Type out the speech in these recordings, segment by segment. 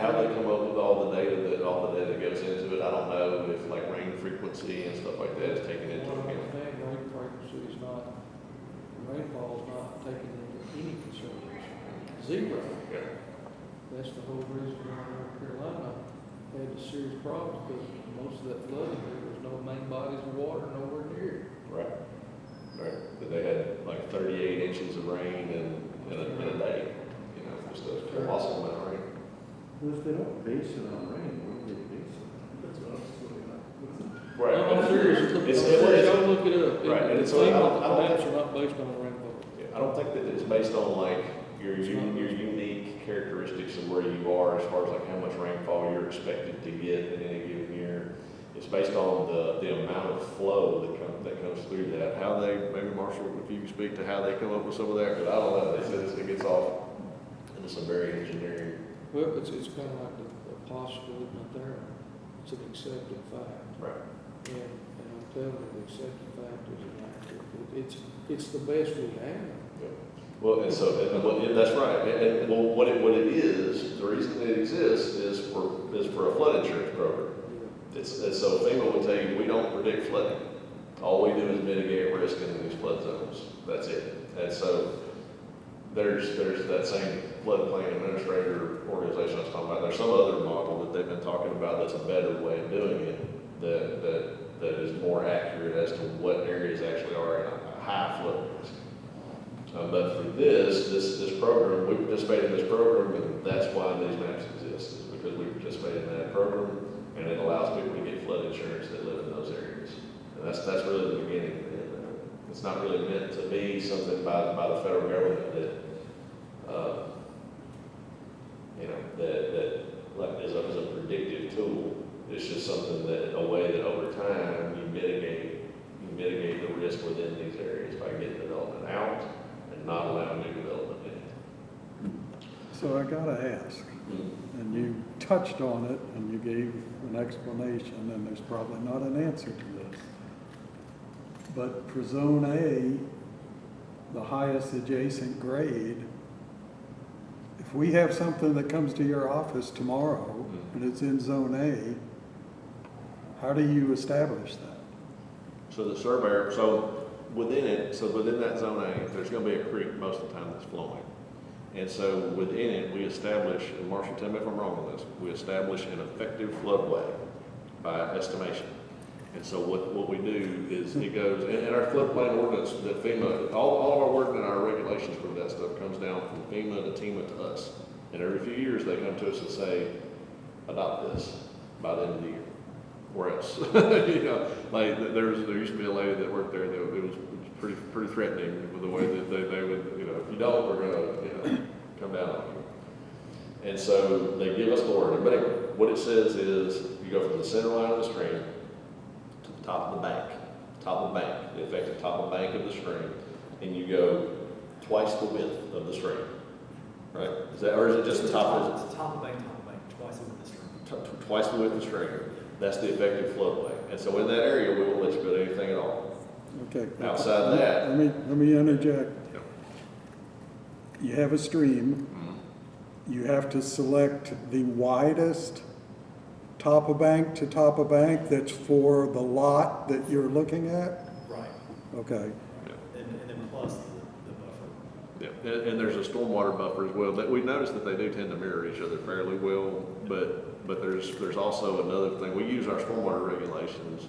how they come up with all the data that goes into it, I don't know if like rain frequency and stuff like that is taken into What I account. understand, rain frequency is not, rainfall is not taken into any consideration. Zero. Yeah. That's the whole reason why North Carolina had the serious problems, because most of that flooding, there was no main bodies of water nowhere near it. Right. Right. But they had like 38 inches of rain in a day. You know, just a colossal amount of rain. Well, if they don't base it on rain, what do they base it on? That's what I was looking at. Right. No, I'm serious, y'all look it up. Right, and It's so I don't maps think- are not based on rainfall. Yeah, I don't think that it's based on like your unique characteristics of where you are as far as like how much rainfall you're expected to get in any given year. It's based on the amount of flow that comes through that. How they, maybe Marshall, if you can speak to how they come up with some of that, because I don't know, they said it gets off into some very engineering. Well, it's kind of like the postulate not there. It's an accepted fact. Right. And I'm telling you, the accepted fact is inaccurate. It's the best we have. Yeah. Well, and so, and that's right. And well, what it is, the reason it exists is for a flood insurance program. And so FEMA will tell you, we don't predict flooding. All we do is mitigate risk in these flood zones. That's it. And so there's that same floodplain administrator organization I was talking about. There's some other model that they've been talking about that's a better way of doing it that is more accurate as to what areas actually are in a high flood risk. But through this program, we participate in this program, and that's why these maps exist, is because we participate in that program, and it allows people to get flood insurance that live in those areas. And that's really the beginning of it. It's not really meant to be something by the federal government that, that like is a predictive tool. It's just something that, a way that over time you mitigate the risk within these areas by getting development out and not allowing new development in. So I gotta ask, and you touched on it and you gave an explanation, and there's probably not an answer to this. But for Zone A, the highest adjacent grade, if we have something that comes to your office tomorrow and it's in Zone A, how do you establish that? So the surveyor, within that Zone A, there's gonna be a creek most of the time that's flowing. And so within it, we establish, and Marshall, tell me if I'm wrong on this, we establish an effective floodway by estimation. And so what we do is it goes, and our floodplain ordinance, that FEMA, all of our work and our regulations for that stuff comes down from FEMA to TEMA to us. And every few years they come to us and say, adopt this by the end of the year, or else. You know, like there used to be a lady that worked there that it was pretty threatening with the way that they would, you know, if you don't, we're gonna, come down on you. And so they give us the word. But anyway, what it says is you go from the center line of the stream to the top of the bank, the effective top of the bank of the stream, and you go twice the width of the stream. Right? Is that, or is it just the top? It's the top of the bank, twice over the stream. Twice the width of the stream. That's the effective floodway. And so in that area, we won't let you build anything at all. Okay. Outside that. Let me interject. You have a stream. You have to select the widest top of bank to top of bank that's for the lot that you're looking at? Right. Okay. And then plus the buffer. Yeah, and there's a stormwater buffer as well. That we notice that they do tend to mirror each other fairly well, but there's also another thing. We use our stormwater regulations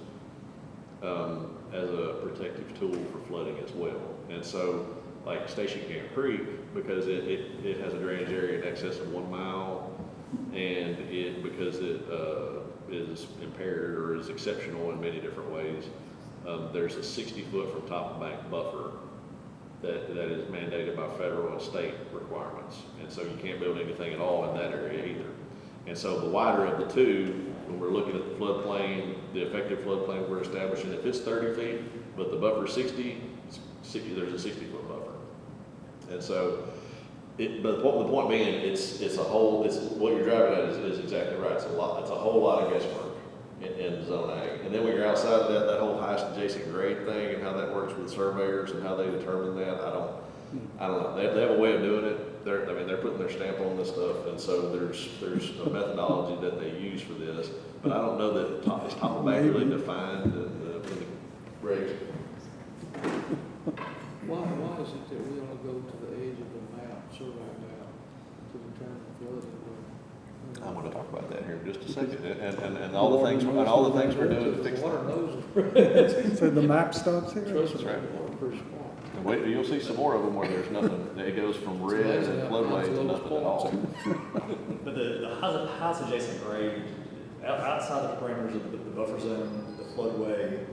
as a protective tool for flooding as well. And so, like Station Camp Creek, because it has a drainage area in excess of 1 mile, and because it is impaired or is exceptional in many different ways, there's a 60-foot from top of bank buffer that is mandated by federal and state requirements. And so you can't build anything at all in that area either. And so the wider of the two, when we're looking at the floodplain, the effective floodplain we're establishing, if it's 30 feet, but the buffer is 60, there's a 60-foot buffer. And so, but the point being, it's what you're driving at is exactly right. It's a whole lot of guesswork in Zone A. And then when you're outside of that whole highest adjacent grade thing and how that works with surveyors and how they determine that, I don't know, they have a way of doing it, they're putting their stamp on this stuff, and so there's a methodology that they use for this, but I don't know that it's top back really defined in the regs. Why is it that we only go to the edge of the map, survey map, to determine flooding? I'm gonna talk about that here in just a second, and all the things we're doing to fix Water that. knows. So the map stops here? Trust me, right. water pretty small. And wait, you'll see some more of them where there's nothing, it goes from red and floodways to nothing at all. But the highest adjacent grade, outside the parameters of the buffer zone, the floodway,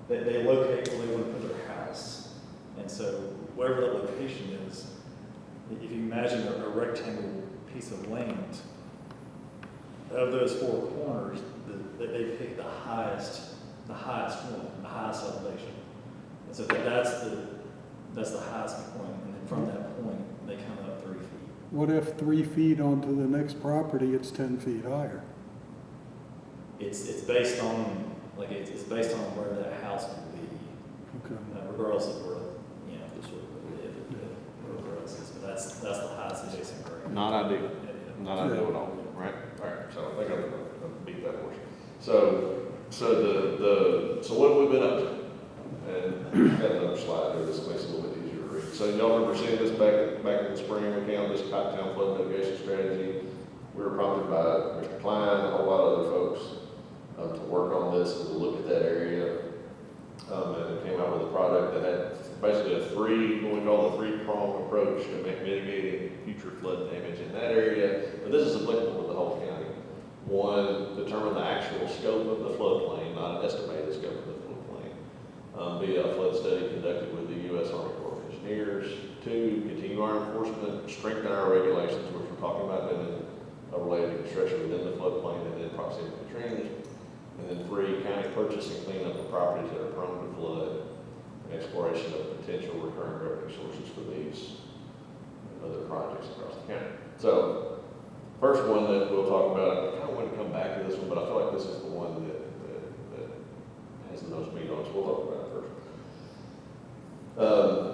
they locate where they want to put their house. And so wherever that location is, if you imagine a rectangle piece of land, of those four corners, they pick the highest one, the highest elevation. And so that's the highest point, and then from that point, they come up 3 feet. What if 3 feet onto the next property, it's 10 feet higher? It's based on, like, it's based on where that house would be, Okay. regardless of where, you know, this would live, wherever else is, but that's the highest adjacent grade. Not ideal, Yeah. not ideal at all, right? All right, so I think I'm gonna beat that horse. So what have we been up to? And I've got another slide here, this makes it a little bit easier to read. So y'all remember seeing this back in the spring, we came this Cottontown flood mitigation strategy. We were prompted by Mr. Klein and a whole lot of other folks to work on this and to look at that area. And it came out with a product that had basically what we call the three-pronged approach to mitigating future flood damage in that area. But this is applicable to the whole county. One, determine the actual scope of the floodplain, not an estimated scope of the floodplain. Be a flood study conducted with the U.S. Army Corps of Engineers. 2, continue our enforcement, strengthen our regulations, which we're talking about them related to construction within the floodplain and in proximity to drainage. And then 3, county purchase and clean up the properties that are prone to flood, and exploration of potential recurring revenue sources for these and other projects across the county. So, first one that we'll talk about, I kind of want to come back to this one, but I feel like this is the one that has the most meat on it, so we'll talk about it first.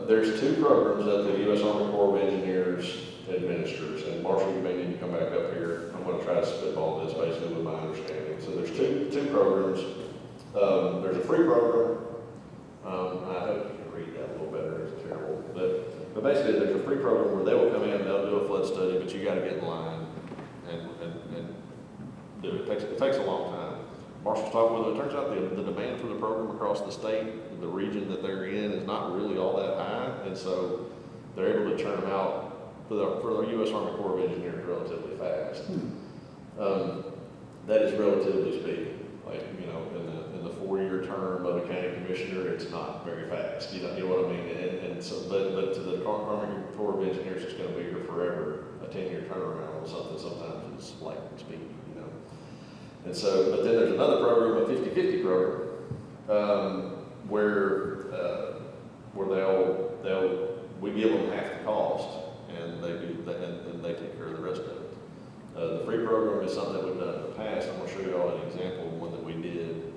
There's 2 programs that the U.S. Army Corps of Engineers administers, and Marshall, you may need to come back up here. I'm going to try to spitball this basically with my understanding. So there's two programs. There's a free program. I hope you can read that a little better. It's terrible. But basically, there's a free program where they will come in and they'll do a flood study, but you got to get in line and do it. It takes a long time. Marshall's talking with them. It turns out the demand for the program across the state, the region that they're in, is not really all that high, and so they're able to turn them out for the U.S. Army Corps of Engineers relatively fast. That is relatively speaking. Like, you know, in the 4-year term of a county commissioner, it's not very fast. You know what I mean? And so, but to the Army Corps of Engineers, it's going to be here forever. A 10-year turnaround on something sometimes is like speed, you know. And so, but then there's another program, a 50-50 program, where we give them half the cost, and they take care of the rest of it. The free program is something that we've done in the past. I'm going to show you all an example of one that we did.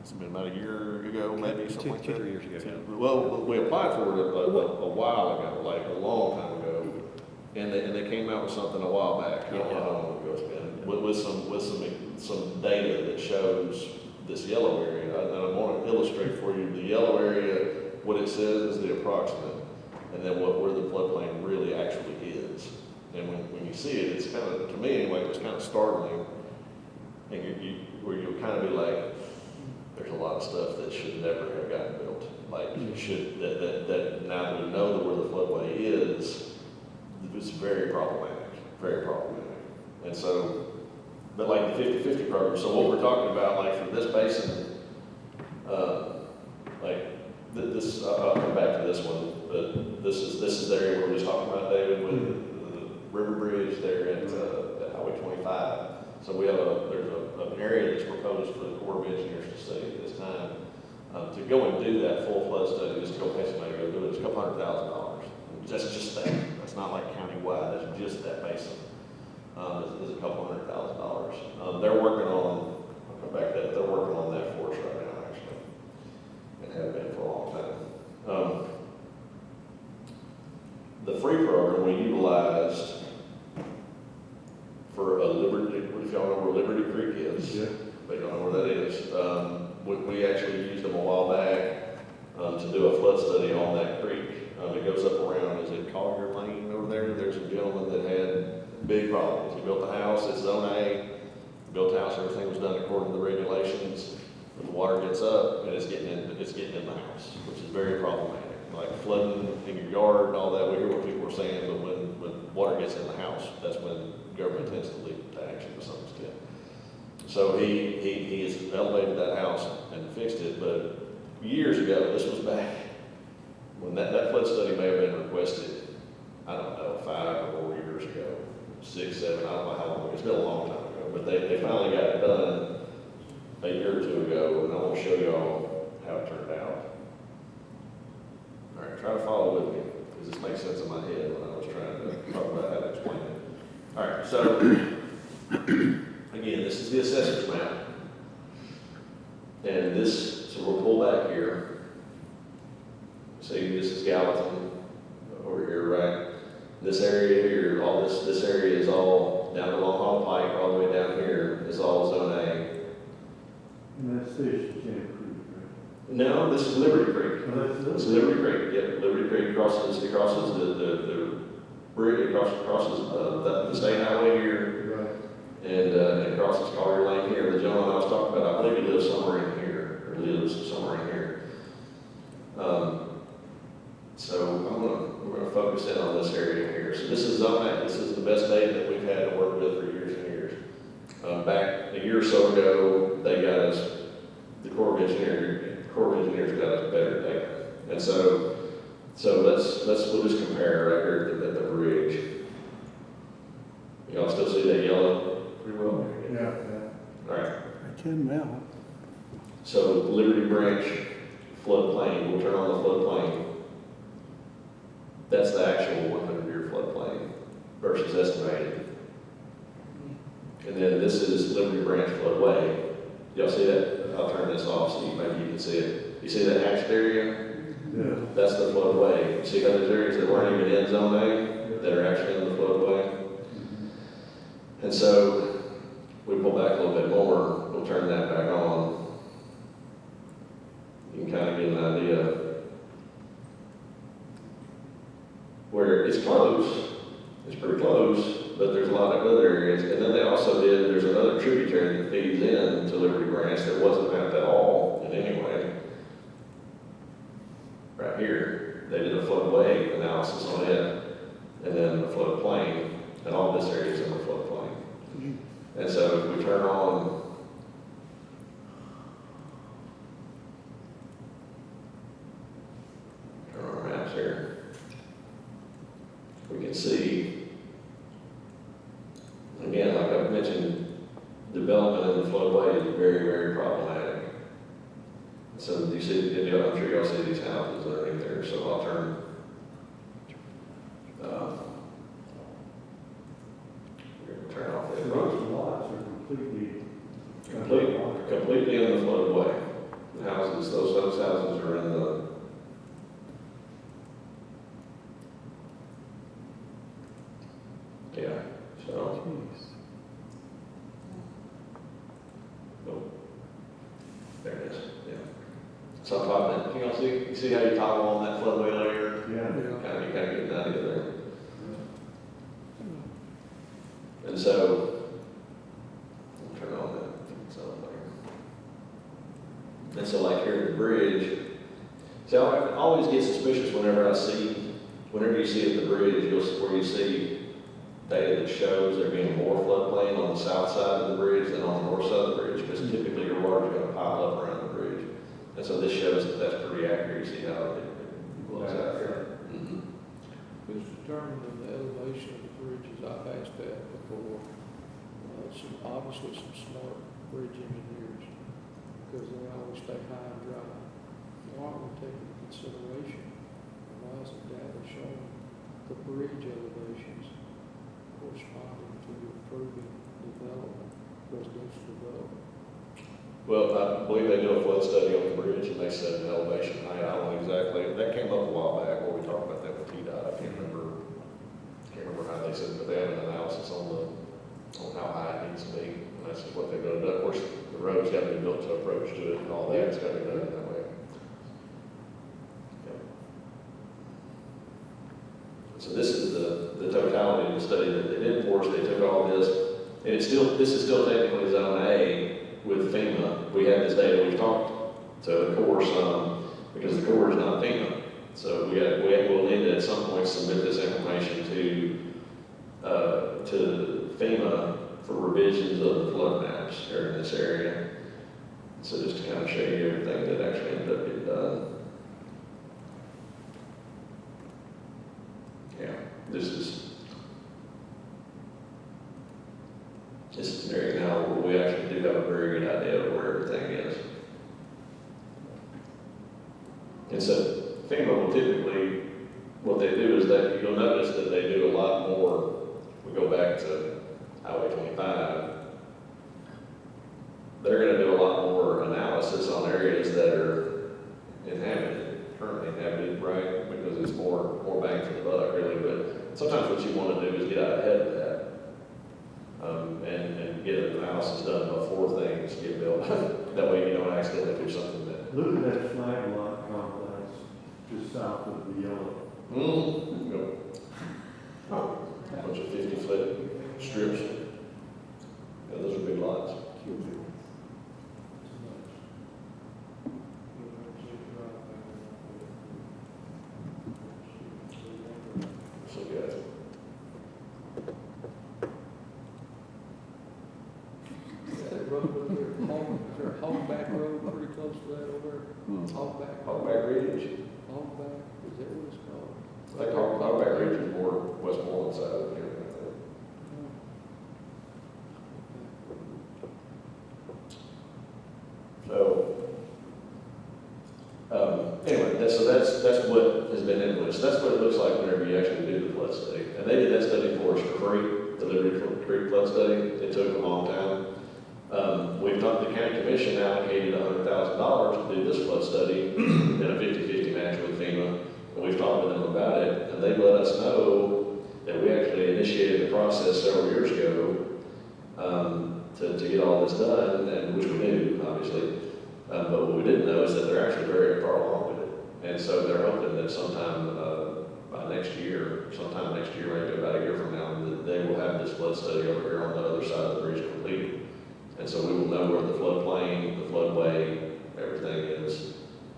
It's been about a year ago, maybe, something like that. 2 years ago. Well, we applied for it a while ago, like a long time ago, and they came out with something a while back. I don't know how long ago it's been, with some data that shows this yellow area. And I want to illustrate for you the yellow area. What it says is the approximate, and then where the floodplain really actually is. And when you see it, it's kind of, to me anyway, it was kind of startling. And where you'll kind of be like, there's a lot of stuff that should never have gotten built. Like, that now that we know where the floodway is, it's very problematic, very problematic. And so, but like the 50-50 program, so what we're talking about, like for this basin, I'll come back to this one, but this is the area we were just talking about, David, with the river bridge there at Highway 25. So there's an area that's proposed for the Corps of Engineers to study at this time. To go and do that full flood study, just to go pay somebody to go do it, it's $200,000. That's just that. That's not like county-wide, that's just that basin. It's $200,000. They're working on, I'll come back to that, they're working on that for us right now, actually. And have been for a long time. program we utilized for a Liberty, if y'all know where Liberty Creek is. Yeah. But y'all know where that is. We actually used them a while back, to do a flood study on that creek. It goes up around, is it Collier Lane over there? There's a gentleman that had big problems. He built a house, it's zone A, built a house, everything was done according to the regulations. But the water gets up and it's getting in the house, which is very problematic. Like flooding in your yard and all that, we hear what people are saying, but when water gets in the house, that's when government tends to lead to action to some extent. So he has elevated that house and fixed it, but years ago, this was back when that flood study may have been requested, I don't know, 5 or more years ago, 6, 7, I don't know how long, it's been a long time ago, but they finally got it done a year or two ago, and I want to show y'all how it turned out. All right, try to follow with me, because this makes sense in my head when I was trying to talk about how to explain it. All right, so again, this is the assessor's map. And this, so we'll pull back here. See, this is Gallatin over here, right? This area here, all this area is all down to Long Haul Pike, all the way down here is all zone A. And that's Station Camp Creek, right? No, this is Liberty Creek. Oh, that's It's Liberty Creek, yep, Liberty Creek crosses the bridge, crosses the state highway here, Right. and it crosses Collier Lane here. The gentleman I was talking about, I believe he lives somewhere in here, or lives somewhere in here. So we're gonna focus in on this area here. So this is zone A. This is the best data that we've had to work with for years and years. Back a year or so ago, they got us, the Corps of Engineers got us better data. And so we'll just compare right here at the bridge. Y'all still see that yellow pretty well? Yeah. All right. I can now. So Liberty Branch floodplain, we'll turn on the floodplain. That's the actual 100-year floodplain versus estimated. And then this is Liberty Branch floodway. Y'all see that? I'll turn this off so maybe you can see it. You see that hatched area? Yeah. That's the floodway. See how there's areas that weren't even in zone A that are actually in the floodway? And so we pull back a little bit more, we'll turn that back on. You can kind of get an idea where it's close, it's pretty close, but there's a lot of other areas. And then they also there's another tributary that feeds in to Liberty Branch that wasn't mapped at all in any way. Right here, they did a floodway analysis on it, and then the floodplain, and all this area is in the floodplain. And so if we turn on our maps here, we can see, again, like I've mentioned, development in the floodway is very, very problematic. So you see, I'm sure y'all see these houses underneath there, so I'll turn. We're going to turn off So the those lots are completely in the floodway. The houses, those houses are in the. Yeah, so. Jeez. Oh, there it is, yeah. So I'm talking, you see how you toggle on that floodway layer? Yeah. You kind of get an idea there. And so, I'll turn on that zone layer. And so like here at the bridge, see, I always get suspicious whenever you see at the bridge, where you see data that shows there being more floodplain on the south side of the bridge than on the north side of the bridge, because typically your water's going to pile up around the bridge. And so this shows that that's pretty accurate. You see how it looks out here. Mm-hmm. Who's determining the elevation of the bridges? I've asked that before. Obviously some smart bridge engineers, because they always stay high and dry. Why are we taking into consideration? Why is the data showing the bridge elevations corresponding to the improving development, residential development? Well, I believe they did a flood study on the bridge, and they said an elevation height. I don't know exactly. That came up a while back where we talked about that with TDOT. I can't remember extensive, but they have an analysis on how high it needs to be, and that's just what they're gonna do. Of course, the road's gotta be built to approach to it, and all that's gotta be done that way. Yep. So this is the totality of the study that they did for us. They took all this, and this is still technically zone A with FEMA. We have this data we've talked to the Corps, because the Corps is not FEMA. So we'll need to at some point submit this information to FEMA for revisions of the flood maps here in this area. So just to kind of show you everything that actually ended up getting done. Yeah, this is an area now where we actually do have a very good idea of where everything is. And so FEMA will typically, what they do is that you'll notice that they do a lot more. We go back to Highway 25. They're going to do a lot more analysis on areas that are currently inhabited, right? Because it's more bang for the buck, really. But sometimes what you want to do is get out ahead of that, and get an analysis done before things get built. That way you don't accidentally do something that. Look at that flag lot complex just south of the yellow. A bunch of 50-foot strips. Yeah, those are big lots. So good. That road over there, is there a Hogback Road pretty close to that over there? Hogback. Hogback Ridge. Hogback, is that what it's called? I think Hogback Ridge is more Westmoreland side of here, I think. So, anyway, that's what has been influenced. That's what it looks like whenever you actually do the flood study. And they did that study for us for free, the Liberty Creek flood study. It took a long time. We've talked, the county commission allocated $100,000 to do this flood study in a 50-50 match with FEMA. And we've talked to them about it, and they let us know that we actually initiated the process several years ago to get all this done, and which we knew, obviously. But what we didn't know is that they're actually very far along with it. And so they're hoping that sometime by next year, maybe about a year from now, that they will have this flood study over here on the other side of the bridge completed. And so we will know where the floodplain, the floodway, everything is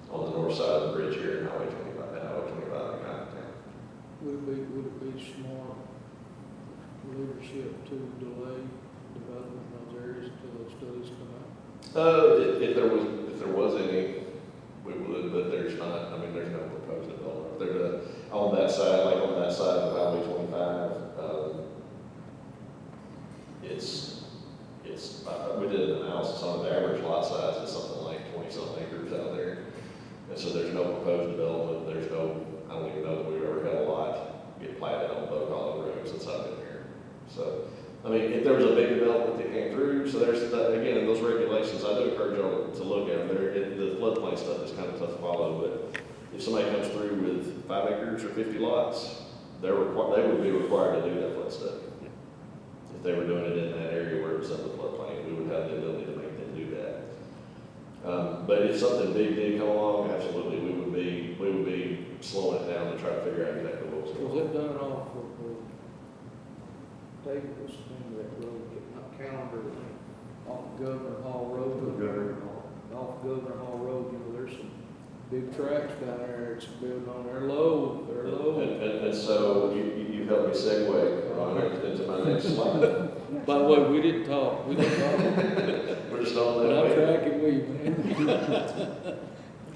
on the north side of the bridge here in Highway 25 in Cottontown. Would it be smart leadership to delay development in those areas until those studies come out? If there was any, we would, but there's not. I mean, there's no proposed development. There's on that side of Highway 25, we did an analysis on it. The average lot size is something like 20-something acres out there. And so there's no proposed development. I don't even know that we've ever had a lot get platted on both all the roads since I've been here. So, I mean, if there was a big development that came through, so there's, again, in those regulations, I do encourage y'all to look at them. The floodplain stuff is kind of tough to follow, but if somebody comes through with 5 acres or 50 lots, they would be required to do that flood study. If they were doing it in that area where it was in the floodplain, we would have the ability to make them do that. But if something big did come along, absolutely, we would be slowing it down to try to figure out exactly what was going on. Was it done off of, David, what's the name of that road, not Calendar, off Governor Hall Road? Off Governor Hall Road, there's some big tracks down there, it's built on, they're low. And so you helped me segue into my next slide. By the way, we didn't talk. We're just on But that. I'm tracking with you, man.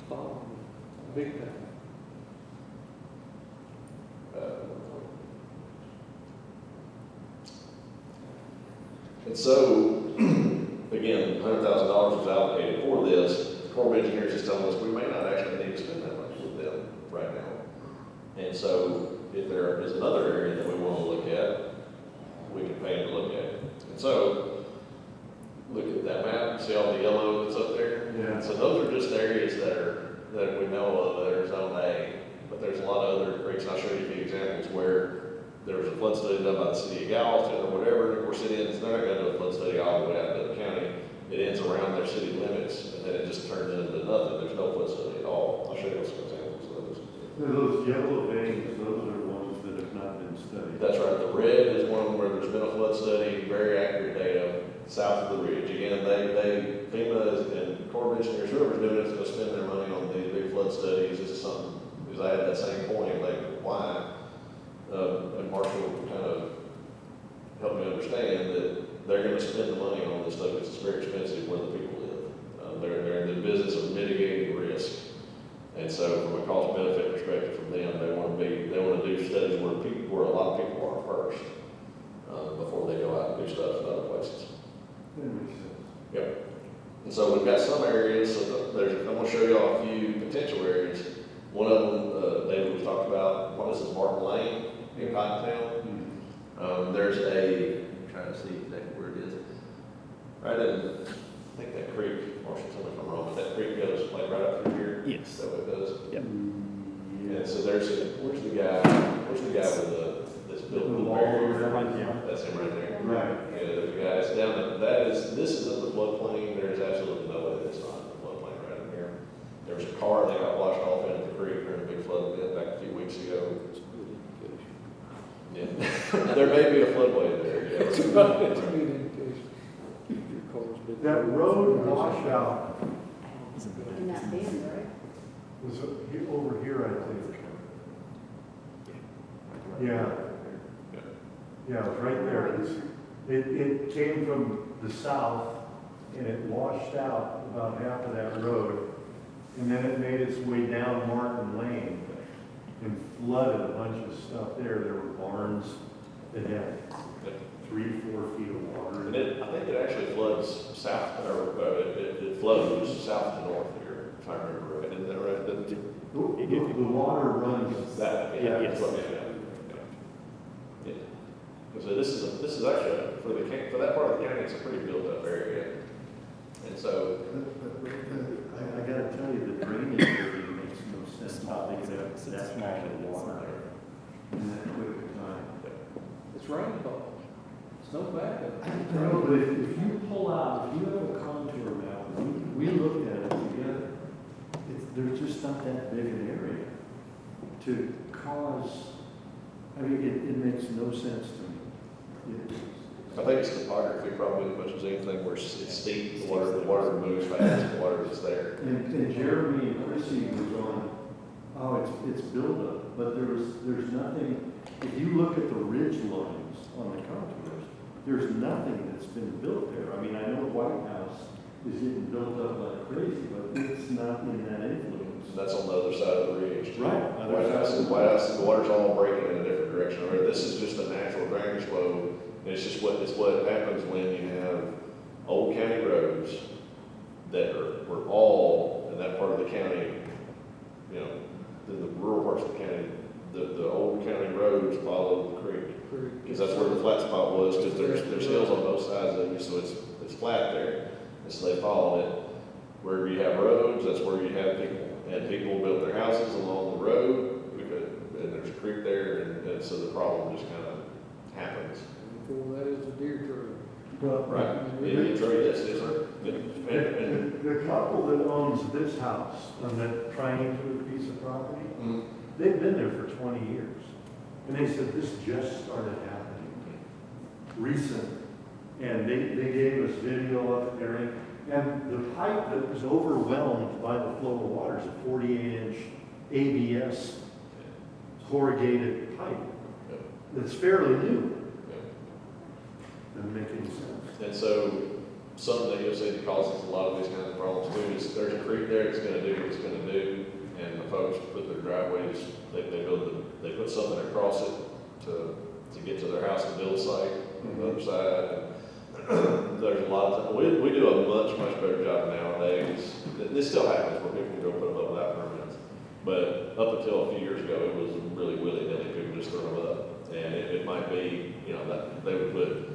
Following me, big time. And so, again, $100,000 was allocated for this. The Corps of Engineers is telling us we may not actually need to spend that much with them right now. And so, if there is another area that we want to look at, we can pay them to look at it. And so, look at that map, see all the yellow that's up there? Yeah. So those are just areas that we know of that are zone A, but there's a lot of other creeks. I'll show you a few examples where there was a flood study done by the city of Galveston or whatever, and of course it ends, they're not gonna do a flood study all the way out to the county. It ends around their city limits, and then it just turns into nothing, there's no flood study at all. I'll show you some examples of those. Those yellow veins, those are ones that have not been studied. That's right, the red is one where there's been a flood study, very accurate data, south of the ridge. Again, FEMA and Corps of Engineers, whoever's doing it is gonna spend their money on these big flood studies. This is something, because I had that same point, like, why? And Marshall kind of helped me understand that they're gonna spend the money on this stuff, because it's very expensive where the people live. They're in the business of mitigating risk. And so from a cost benefit perspective from them, they want to do studies where a lot of people are first, before they go out and do stuff in other places. That makes sense. Yep. And so we've got some areas, so I'm going to show you all a few potential areas. One of them, David was talking about, what is this, Martin Lane in Cottontown? There's I'm trying to see exactly where it is. Right in, I think that creek, Marshall, tell me if I'm wrong, but that creek goes like right up through here? Yes. Is that what it does? Yep. And so where's the guy with this building? Right here. That's him right there. Right. Yeah, there's a guy, it's down, this is in the floodplain, there's absolutely no way that's not in the floodplain right in here. There was a car that got washed off into the creek during a big flood event back a few weeks ago. It's a good indication. Yeah. There may be a floodway there, yeah. It's a good indication. Your car's been. That road washout In that bend, right? was over here, I think. Yeah. Yeah, it was right there. It came from the south, and it washed out about half of that road, and then it made its way down Martin Lane and flooded a bunch of stuff there. There were barns that had 3-4 feet of water. And I think it actually floods south, or it flows south to north here, if I remember right. Isn't that right? Doesn't it? The water runs. That, yeah, Yes. that's what, yeah. So this is actually, for that part of the county, it's a pretty built up area. And so, I gotta tell you, the drainage area makes no sense how they could have that small of water in that quick a time. It's rainfall. It's no backup. I know, but if you pull out, if you have a contour map, we looked at it together, there's just not that big an area to cause, I mean, it makes no sense to me. I think it's topography probably as much as anything where it's steep, the water moves fast, the water is there. And Jeremy and Chrissy was on, it's buildup, but there's nothing, if you look at the ridge lines on the contours, there's nothing that's been built there. I mean, I know White House is getting built up like crazy, but it's not in that influence. That's on the other side of the ridge. Right. White House, the water's all breaking in a different direction. Or this is just a natural drainage flow. And it's just what happens when you have old county roads that were all in that part of the county, you know, in the rural parts of the county, the old county roads follow the creek. Because that's where the flat spot was, because there's hills on both sides of you, so it's flat there. And so they followed it. Where you have roads, that's where you have people. And people built their houses along the road, and there's a creek there, and so the problem just kind of happens. Before that is the deer trail. Well, Right. Indian Trail, yes, yes, sir. And the couple that owns this house on that triangular piece of property, they've been there for 20 years. And they said this just started happening recently. And they gave us video of it there. And the pipe that was overwhelmed by the flow of water is a 48-inch ABS corrugated pipe that's fairly new. Doesn't make any sense. And so, something that you'll see that causes a lot of these kinds of problems too is there's a creek there that's gonna do what it's gonna do, and the folks put their driveways, they put something across it to get to their house to build site on the other side. There's a lot of, we do a much better job nowadays. This still happens where people go put them up without permits. But up until a few years ago, it was really willy-nilly, people just throw them up. And it might be, you know, that they would put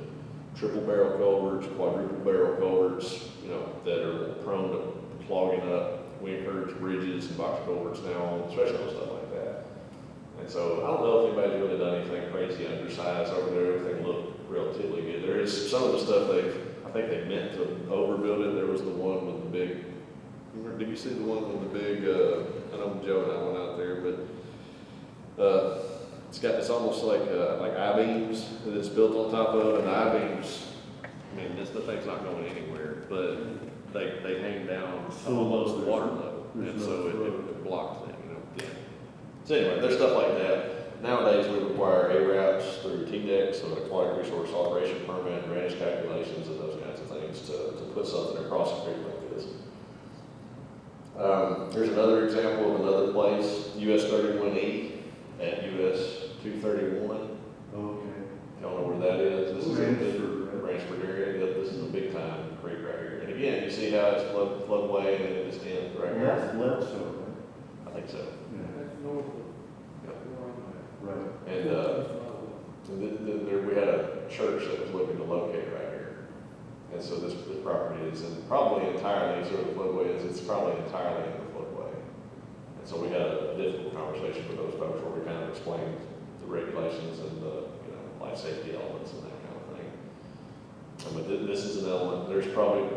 triple barrel culverts, quadruple barrel culverts, you know, that are prone to clogging up. We encourage bridges and box culverts now, especially on stuff like that. And so I don't know if anybody's really done anything crazy undersized over there. Everything looked relatively good. There is some of the stuff I think they meant to overbuild it. There was the one with the big, did you see the one with the big, I know Joe and I went out there, but it's almost like I-beams that it's built on top of, and the I-beams, I mean, the thing's not going anywhere, but they hang down almost water level, and so it blocks it, you know. Yeah. So anyway, there's stuff like that. Nowadays, we require ARAPs through TDEC, so an aquatic resource operation permit, drainage calculations, and those kinds of things to put something across a creek like this. Here's another example of another place, US 31E at US 231. Okay. Y'all know where that is? This is Ranchford, in the Ranchford area. Yep, this is a big time creek right here. And again, you see how it's floodway and then it just ends right And here. that's Bledsoe, I think so. right? That's north of, Yeah, right. And we had a church that was looking to locate right here. And so this property is probably entirely, sort of the floodway is, it's probably entirely in the floodway. And so we had a difficult conversation with those folks where we kind of explained the regulations and the, you know, life safety elements and that kind of thing. But this is an element, there's probably a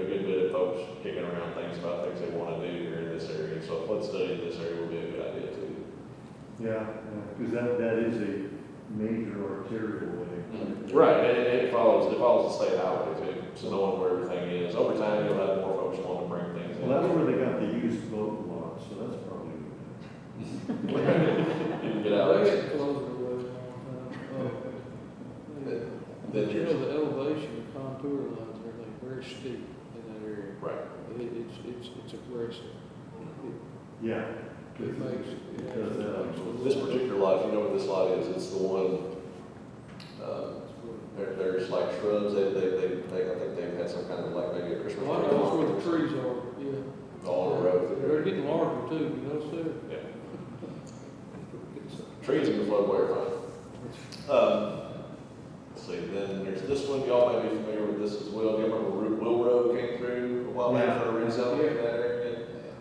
good bit of folks kicking around things about things they want to do here in this area. So a flood study in this area would be a good idea too. Yeah, because that is a major arterial way. Right, and it follows the state highway too, so knowing where everything is. Over time, you'll have more folks wanting to bring things in. Well, that's where they got the used boat lot, so that's probably You can get out they there. had to close the road a long time. Then But you know, there's- the elevation, the contour lines, and everything, very steep in that area. Right. It's aggressive. Yeah. It makes, Because, This particular lot, if you know what this lot is, it's the one, there's like shrubs, I think they've had some kind of like maybe a Christmas Well, tree. that's where the trees are, yeah. All on the road. They're getting larger too, you notice that? Yeah. Trees in the floodway are fine. Let's see, then there's this one, y'all may be familiar with this as well. Do you remember Will Road came through a while back for a rezone in that area?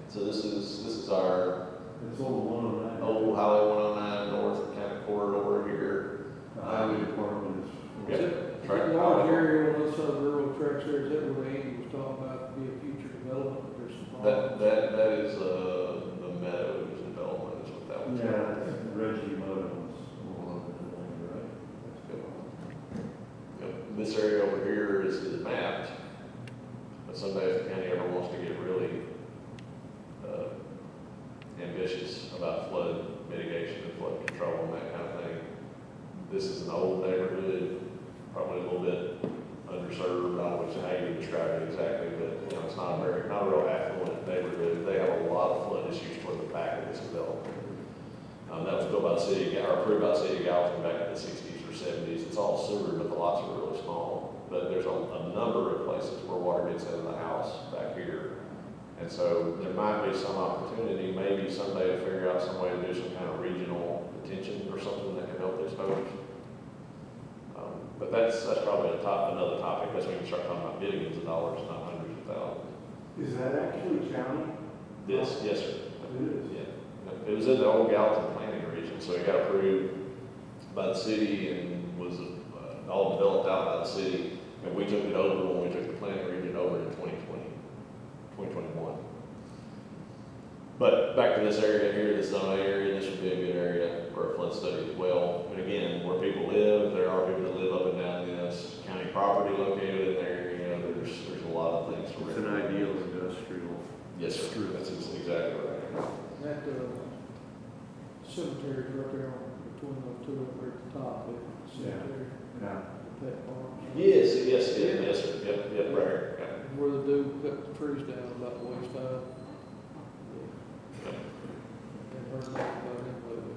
So this is our It's old 109. old Highway 109 north kind of corridor here. The highway department is. Yeah. Is Right. that large area on this side of the railroad tracks there, is that where Andy was talking about to be a future development, or some? That is the Meadows development is what that was. Yeah, that's Reggie Muddins. Right? Yep. This area over here is mapped, but someday if the county ever wants to get really ambitious about flood mitigation and flood control and that kind of thing, this is an old neighborhood, probably a little bit underserved. I don't know how you would describe it exactly, but you know, it's not a real affluent neighborhood. They have a lot of flood issues toward the back of this development. That was built by the city, or approved by the city of Gallatin back in the 60s or 70s. It's all sewer, but the lots are really small. But there's a number of places where water gets into the house back here. And so there might be some opportunity, maybe someday, to figure out some way to do some kind of regional detention or something that can help these folks. But that's probably another topic. That's when you start talking about billions of dollars, not hundreds of thousands. Is that actually county? Yes, sir. It is. Yeah. It was in the old Gallatin planning region, so it got approved by the city and was all developed out by the city. And we took it over when we took the planning region over in 2021. But back to this area here, this zone A area, this would be a good area for a flood study as well. And again, where people live, there are people that live up and down this county property located in there. You know, there's a lot of things. It's an ideal industrial. Yes, sir. That's exactly right. That, cemetery right there between those two up there at the top, the cemetery, Yeah. that farm. Yes, sir. Yep, right here. Yeah. Where the dude cut the trees down about the waist high. And heard about him lately.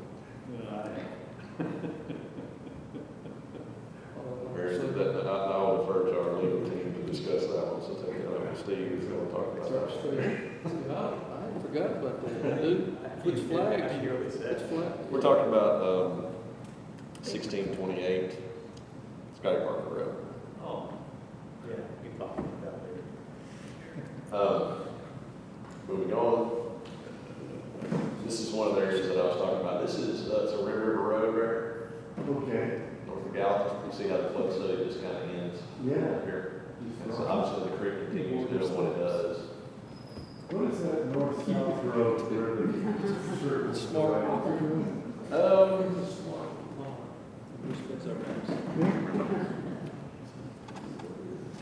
Very good. I'll defer to our legal team to discuss that one, so take it up with Steve if you want to talk about That's that. right. I ain't forgot about that, dude. It's flags. It's flags. We're talking about 1628 Scotty Parker Road. Oh, yeah, we talked about that. Moving on. This is one of the areas that I was talking about. This is it's a Red River Road there, Okay, north of Gallatin. You see how the flood study just kind of ends yeah. here? And so obviously the creek continues doing what it does. What is that north-south road where the circle? Smart.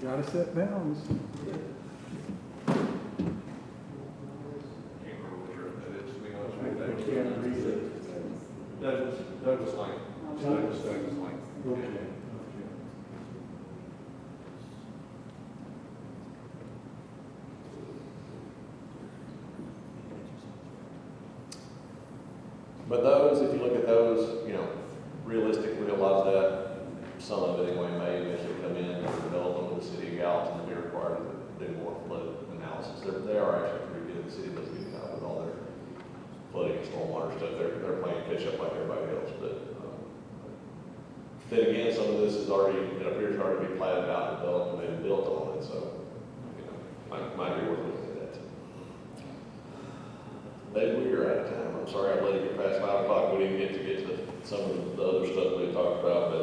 Gotta set bounds. Can't remember which road that is, to be honest with I you. can't read it. Douglas Lane. Douglas Lane. Okay. But those, if you look at those, you know, realistically, a lot of that, some of it anyway, may eventually come in and develop with the city of Gallatin and be required to do more flood analysis. They are actually pretty good. The city does a good job with all their flooding and stormwater stuff. They're playing catch up like everybody else. But then again, some of this is already, it appears already to be platted out and developed and built on it. So, you know, might be worth looking at that too. Dave, we are out of time. I'm sorry I let it get past 5 o'clock. We didn't get to some of the other stuff we talked about, but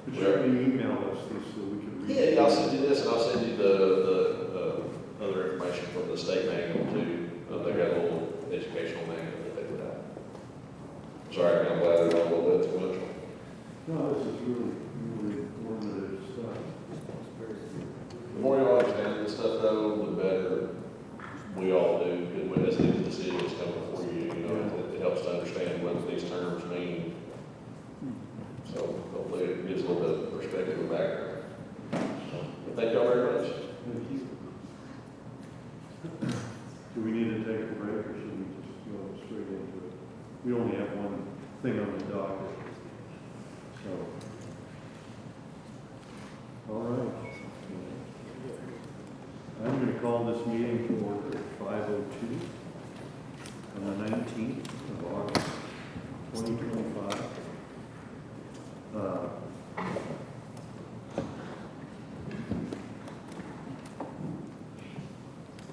But you already emailed us this so we can read. yeah, I'll send you this and I'll send you the other information from the state manual too. They got a little educational manual that they put out. Sorry, I'm glad it was a little bit too much. No, this is really, really informative stuff. The more you understand this stuff though, the better we all do. Because when this new decision is coming before you, you know, it helps to understand what these terms mean. So hopefully it gives a little bit of perspective and background. But thank y'all very much. Thank you. Do we need to take a break or should we just go straight into it? We only have one thing on the docket. So, all right. I'm going to call this meeting to order at 5:02 on the 19th of August, 2025.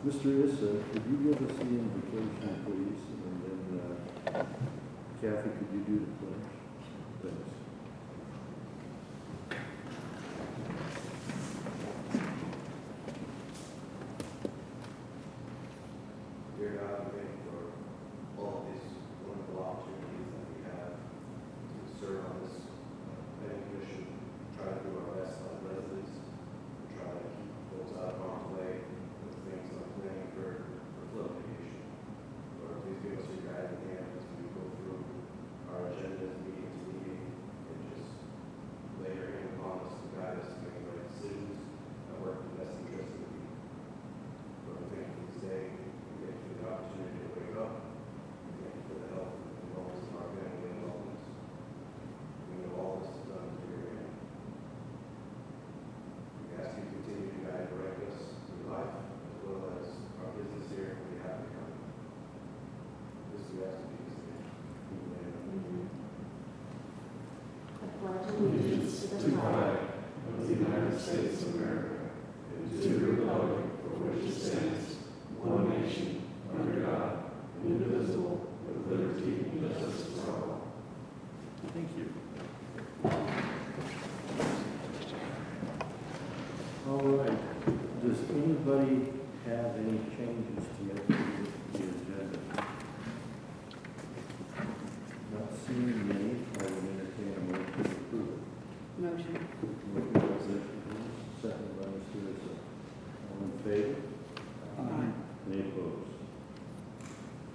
Mr. Issa, could you give us the invocation, please? And then, Kathy, could you do the pledge? Thanks. Dear God, we thank you for all of these wonderful opportunities that we have to serve on this planning commission, try to do our best on residents, try to keep folks out of harm's way with things like planning for flood mitigation. Lord, please give us your guiding hand as we go through our agendas, meeting to meeting, and just lay your hand upon us to guide us to make the right decisions that work in the best interest of the people. Lord, we thank you for this day. Thank you for the opportunity to wake up. Thank you for the help and wellness in our family and loved ones. We know all this is done through your hand. We ask you to continue to guide and direct us through life as well as our business here on behalf of the company. This we ask in Jesus' name. Amen. I pledge allegiance to the flag of the United States of America, and to the republic for which it stands, one nation, under God, indivisible, with liberty and justice for all. Thank you. All right. Does anybody have any changes to make to the agenda? Not seeing any, I would entertain a motion to approve it. motion. Motion by Mr. Bruce, second by Mr. Issa. All in favor? Aye. Any opposed?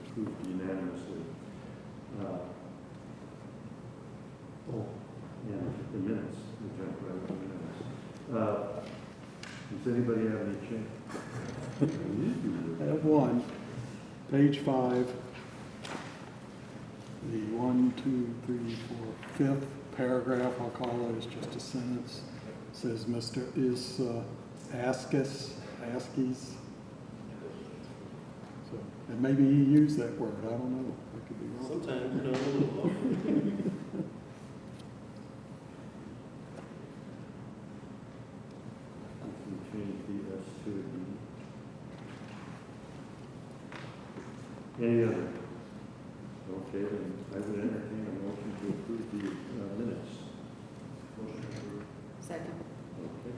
Approved unanimously. And the minutes, we jump right to the minutes. Does anybody have any change? I have one, page 5, the 1, 2, 3, 4, 5th paragraph, I'll call it, is just a sentence. It says, Mr. is Askies. So, and maybe he used that word, I don't know, I could be wrong. Sometimes, you know, a little longer. We can change the S to a D. Any other? Okay, then I would entertain a motion to approve the minutes? Motion approved. Second. Okay.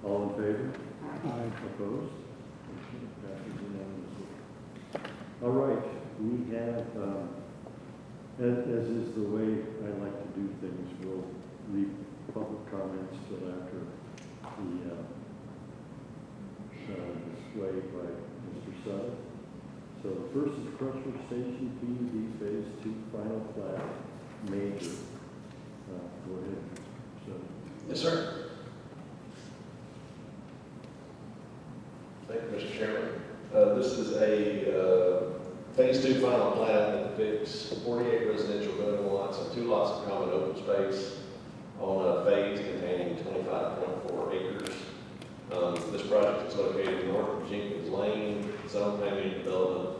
All in favor? Aye. Opposed? Motion passes unanimously. All right, we have, as is the way I like to do things, we'll leave public comments till after the display by Mr. Sutton. So the first is Crusher Station PUD Phase 2 Final Plat, Major. Go ahead, Mr. Sutton. Yes, sir. Thank you, Mr. Chairman. This is a Phase 2 final plat that depicts 48 residential building lots and 2 lots of common open space on a phase containing 25.4 acres. This project is located north of Jenkins Lane, zone planning and development.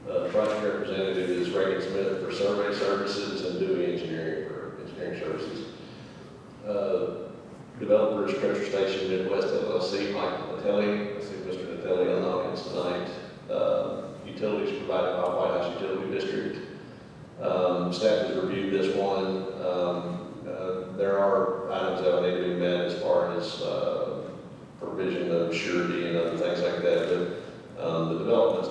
The project representative is Reagan Smith for survey services and Dewey Engineering for engineering services. Developer is Crusher Station Midwest LLC, Michael Natelli. I see Mr. Natelli on the audience tonight. Utilities provided by White House Utility District. Staff has reviewed this one. There are items that need to be met as far as provision of surety and other things like that. But the development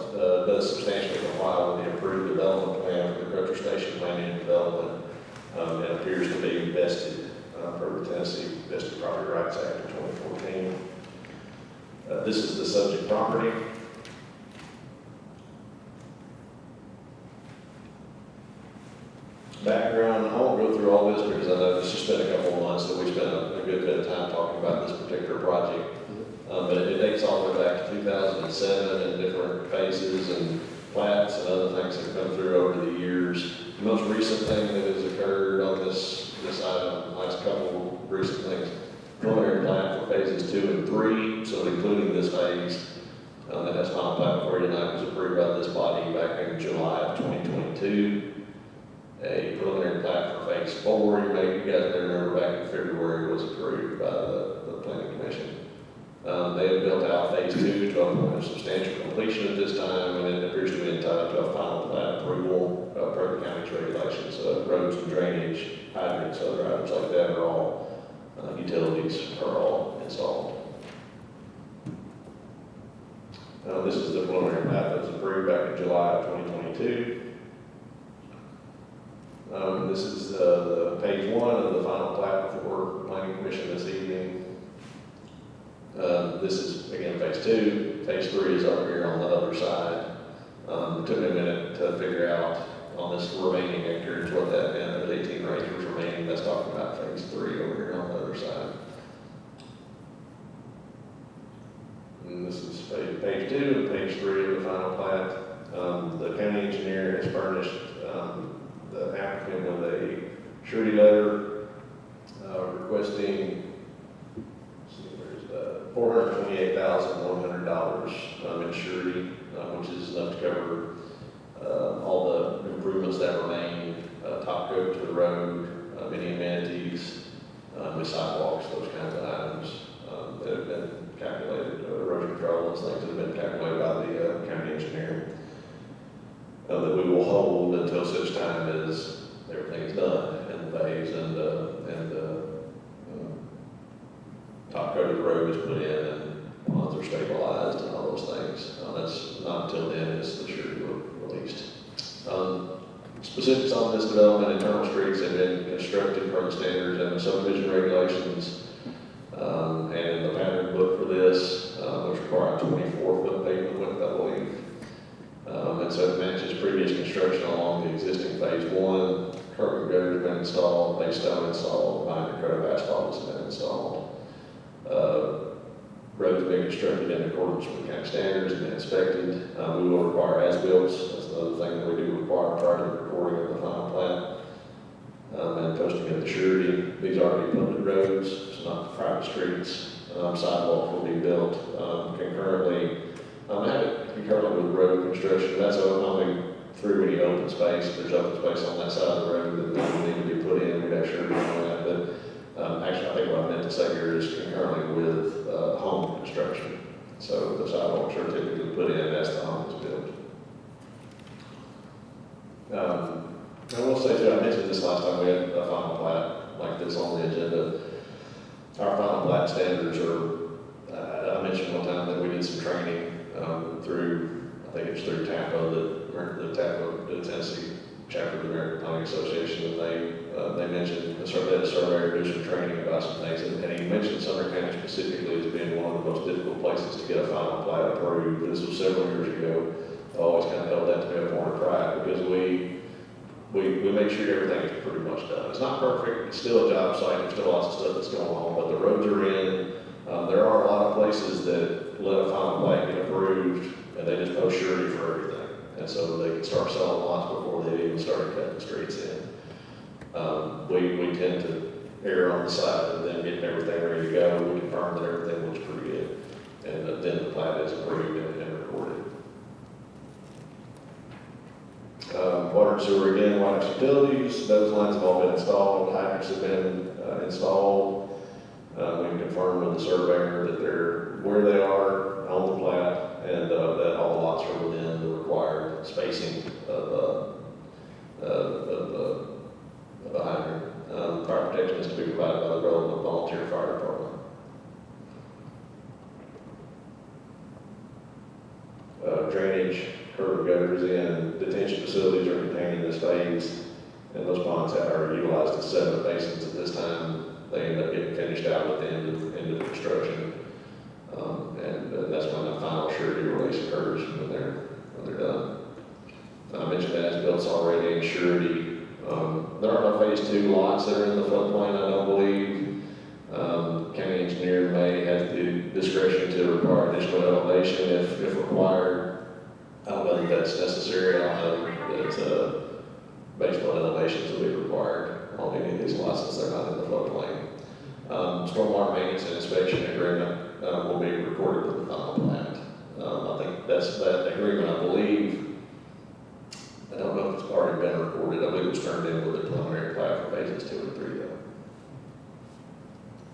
does substantially comply with the approved development plan for the Crusher Station planning and development. It appears to be vested per the Tennessee Vested Property Rights Act of 2014. This is the subject property. Background, I won't go through all this because I know it's just been a couple of months that we spent a good bit of time talking about this particular project. But it dates all the way back to 2007 in different phases and plats and other things that have come through over the years. The most recent thing that has occurred on this item, last couple of recent things, preliminary plat for phases 2 and 3, so including this phase that has final plat for you tonight, was approved by this body back in July of 2022. A preliminary plat for phase 4, you guys may remember back in February, was approved by the Planning Commission. They have built out phase 2 to a point of substantial completion at this time, and it appears to be entitled to a final plat approval per the county's regulations. Roads and drainage, hydrants, other items like that are all, utilities are all installed. This is the preliminary plat that was approved back in July of 2022. This is the page 1 of the final plat before the Planning Commission this evening. This is, again, phase 2. Phase 3 is over here on the other side. It took me a minute to figure out on this remaining acreage what that meant. There's 18 acres remaining. That's talking about phase 3 over here on the other side. And this is page 2 and page 3 of the final plat. The county engineer has furnished the applicant with a surety letter requesting $428,100 in surety, which is enough to cover all the improvements that remain, top coat to the road, any amenities, the sidewalks, those kinds of items that have been calculated, erosion control, those things that have been calculated by the county engineer. That we will hold until such time as everything is done in the phase and top coat of the road is put in and lawns are stabilized and all those things. That's not until then is the surety released. Specifics on this development: internal streets have been constructed per the standards and the subdivision regulations. And in the pattern book for this, which require a 24-foot pavement width, I believe. And so it matches previous construction along the existing phase 1. Curb and gutter has been installed, base stone installed, binder coat of asphalt has been installed. Roads have been constructed in accordance with county standards and been inspected. We will require as-built. That's another thing that we do require prior to the recording of the final plat. And posting of the surety. These are already public roads, so not private streets. Sidewalks will be built concurrently. Concurrently with road construction. That's only through any open space. If there's open space on that side of the road that would need to be put in, we'd have surety on that. But actually, I think what I meant to say here is concurrently with home construction. So the sidewalks are typically put in as the home is built. I will say too, I mentioned this last time we had a final plat like this on the agenda. Our final plat standards are, I mentioned one time that we did some training through, I think it was through the Tennessee chapter of the American Planning Association, and they mentioned a surveyor do some training about some things, and he mentioned Sumner County specifically as being one of the most difficult places to get a final plat approved. This was several years ago. I always kind of held that to be a point of pride because we make sure everything is pretty much done. It's not perfect, it's still a job site, there's still lots of stuff that's going on, but the roads are in. There are a lot of places that let a final plat get approved, and they just post surety for everything. And so they can start selling lots before they even start cutting the streets in. We tend to err on the side of them getting everything ready to go. We confirm that everything looks pretty good, and then the plat is approved and recorded. Water and sewer again, White House Utilities, those lines have all been installed, hydrants have been installed. We've confirmed with the surveyor that they're where they are on the plat, and that all the lots are within the required spacing of a hydrant. Fire protection is to be provided by the relevant volunteer fire department. Drainage, curb gutters, and detention facilities are contained in this phase, and those ponds are utilized as sediment basins at this time. They end up getting finished out at the end of construction, and that's when the final surety release occurs when they're done. I mentioned as-built already and surety. There are no phase 2 lots that are in the floodplain, I don't believe. County engineer may have the discretion to require additional elevation if required. I don't know that that's necessary. I don't know that base flood elevations will be required on any of these lots since they're not in the floodplain. Stormwater maintenance and inspection agreement will be recorded with the final plat. I think that's that agreement, I believe. I don't know if it's already been recorded. I believe it was turned in with the preliminary plat for phases 2 and 3 though.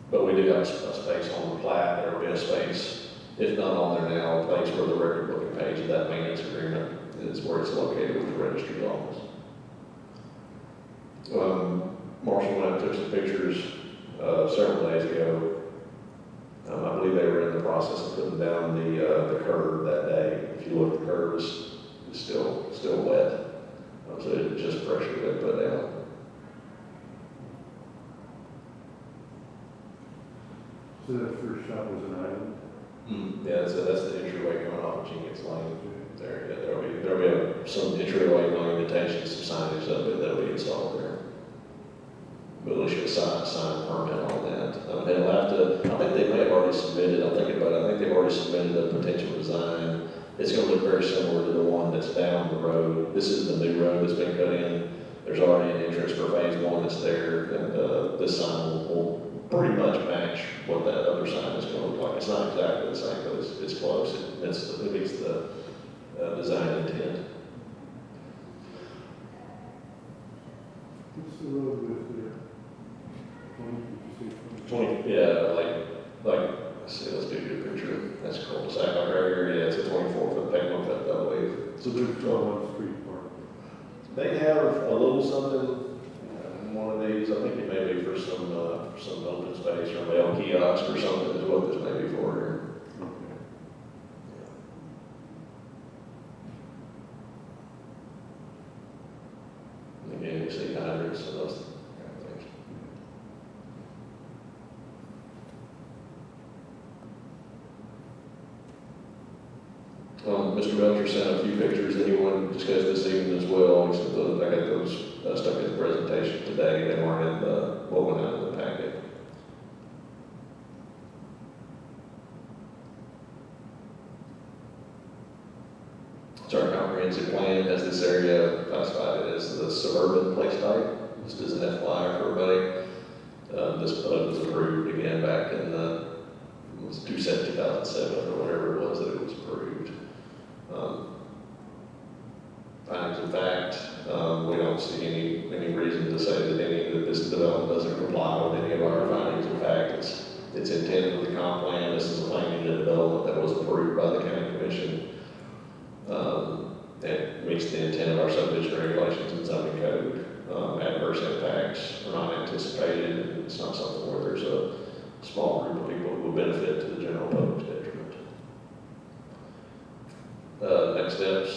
But we do have a space on the plat. There will be a space, if not on there now, a place where the record booking page of that maintenance agreement is where it's located with the registry office. Marshall went and took some pictures several days ago. I believe they were in the process of putting down the curb that day. If you look, the curb is still wet. So it's just pressure been put down. So that first shot was an island? Yeah, so that's the entryway coming off of Jenkins Lane. There, yeah, there'll be some entryway going detention, some signage of it that'll be installed there. But at least you'll sign a permit on that. They'll have to, I think they may have already submitted, I'm thinking about it, I think they've already submitted a potential design. It's going to look very similar to the one that's down the road. This is the new road that's been cut in. There's already an entrance for phase 1 that's there, and this sign will pretty much match what that other sign is going to look like. It's not exactly the same, but it's close. It meets the design intent. What's the road with there? 20, yeah, like, let's do a good picture. That's a cul-de-sac right here. Yeah, it's a 24-foot pavement cut, I believe. So there's 12 street park. They have a little something in one of these. I think it may be for some open space or mail kiosk or something is what this may be for here. Okay. Again, you see hydrants and those kind of things. Mr. Belcher sent a few pictures that he wanted to discuss this evening as well. Except I got those stuck in the presentation today. They weren't in what went out in the packet. So our comprehensive plan has this area classified as the suburban place type. Just as an FYI for everybody. This PUD was approved again back in it was 2007 or whatever it was that it was approved. Findings of fact, we don't see any reason to say that this development doesn't comply with any of our findings of fact. It's intended with the comp plan. This is a plan unit development that was approved by the county commission. It meets the intent of our subdivision regulations and zoning code. adverse impacts are not anticipated, and it's not something where there's a small group of people who will benefit to the general public's detriment. Next steps,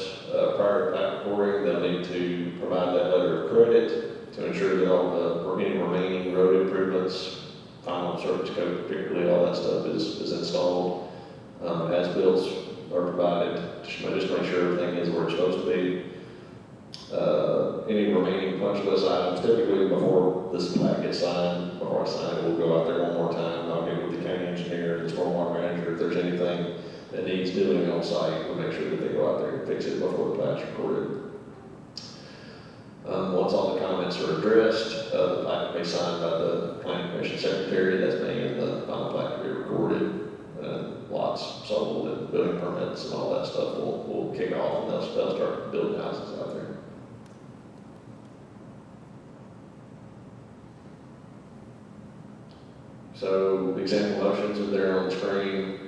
prior to plat recording, they'll need to provide that letter of credit to ensure that all the any remaining road improvements, final surface coat, particularly all that stuff is installed. As-bills are provided, just make sure everything is where it's supposed to be. Any remaining punch list items, typically before this plat gets signed, before I sign it, we'll go out there one more time. I'll get with the county engineer and the stormwater manager if there's anything that needs doing on site. We'll make sure that they go out there and fix it before the plat's recorded. Once all the comments are addressed, the plat can be signed by the planning commission secretary. That's me, and the final plat can be recorded. Lots sold and building permits and all that stuff will kick off, and they'll start building houses out there. So example motions are there on the screen.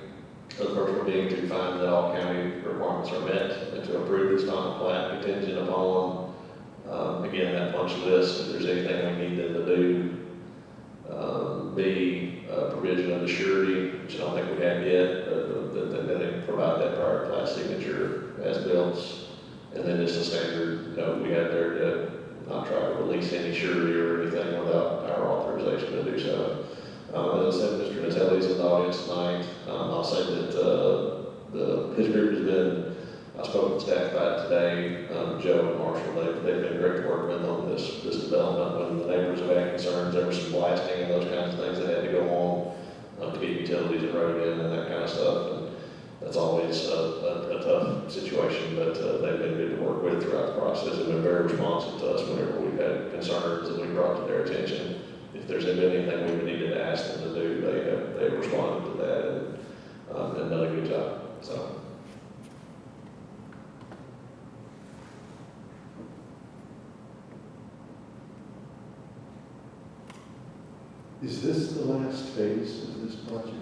The first one being to find that all county requirements are met and to approve this final plat contingent upon, again, that punch list, if there's anything we need them to do. B, provision of the surety, which I don't think we have yet, but that they provide that prior plat signature as built. And then just a standard note we have there to not try to release any surety or anything without our authorization to do so. As I said, Mr. Natelli's in the audience tonight. I'll say that his group has been, I spoke with staff about it today, Joe and Marshall, they've been great to work with on this development. When the neighbors have had concerns, there was some blasting and those kinds of things that had to go on to get utilities and road in and that kind of stuff. And that's always a tough situation, but they've been good to work with throughout the process and been very responsive to us whenever we've had concerns that we brought to their attention. If there's been anything we needed to ask them to do, they have responded to that and done a good job. So. Is this the last phase of this project?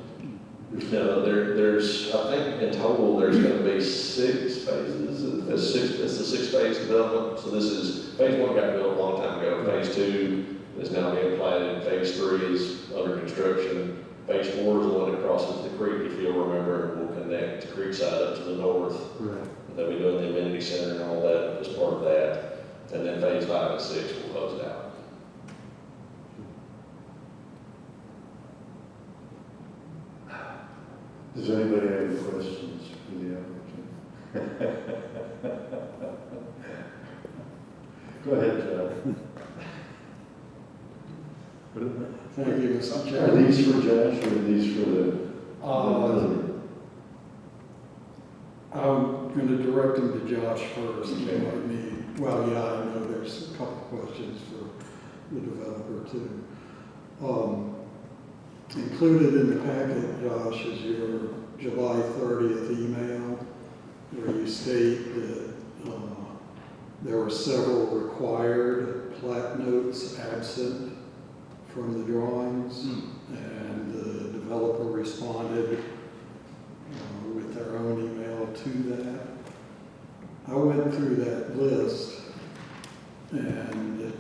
No, there's, I think in total, there's going to be 6 phases. It's the 6-phase development. So this is, phase 1 got built a long time ago. Phase 2 is now being platted. Phase 3 is under construction. Phase 4 is the one that crosses the creek, if you'll remember, and will connect the creekside up to the north. Right. They'll be doing the amenity center and all that as part of that. And then phase 5 and 6 will close it out. Does anybody have any questions for the applicant? Go ahead, John. Thank you, Mr. Are Chairman. these for Josh or are these for the? I'm going to direct them to Josh first. Well, yeah, I know there's a couple questions for the developer too. Included in the packet, Josh, is your July 30th email where you state that there were several required plat notes absent from the drawings, and the developer responded with their own email to that. I went through that list, and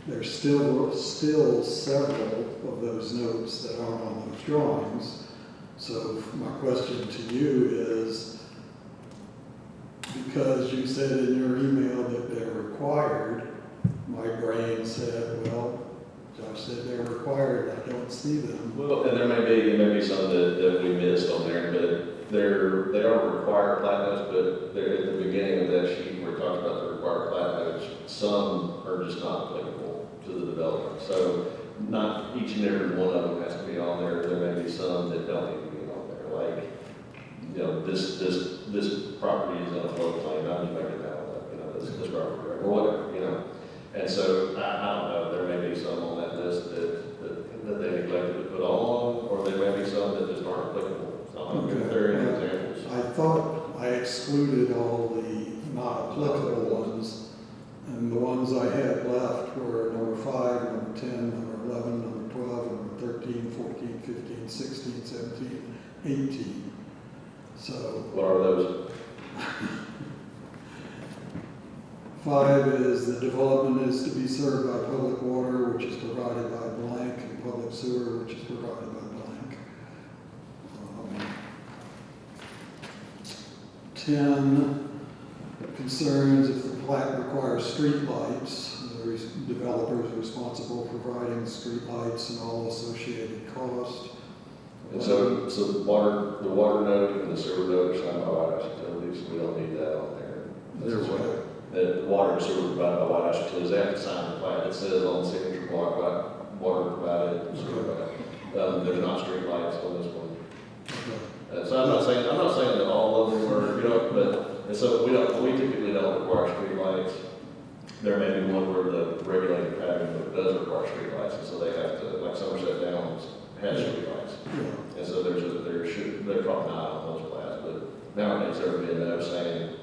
there's still several of those notes that aren't on those drawings. So my question to you is, because you said in your email that they're required, my brain said, well, Josh said they're required, I don't see them. Well, and there may be some that we missed on there, but they are required plat notes, but they're at the beginning of that sheet where it talks about the required plat notes. Some are just not applicable to the development. So not each and every one of them has to be on there. There may be some that don't need to be on there. Like, you know, this property is in a floodplain. I'm just making that up. You know, this property or whatever. You know, and so I don't know. There may be some on that list that they neglected to put on, or there may be some that just aren't applicable. So Okay. there are examples. I thought I excluded all the not applicable ones, and the ones I had left were number 5, number 10, number 11, number 12, number 13, 14, 15, 16, 17, 18. So What are those? 5 is the development is to be served by public water, which is provided by blank, and public sewer, which is provided by blank. 10 concerns if the plat requires street lights, the developer is responsible for providing street lights and all associated costs. And so the water node and the sewer node are signed by White House Utilities, so we don't need that on there. There's what? The water and sewer provided by White House Utilities, they have to sign the plat, it says on the signature block, water provided, sewer provided. There's not street lights on this one. So I'm not saying that all of them are, but, and so we typically don't require street lights. There may be one where the regulated pattern does require street lights, and so they have to, like Somerset Downs has street lights. Yeah. And so they're probably not on those plats, but nowadays there would be a note saying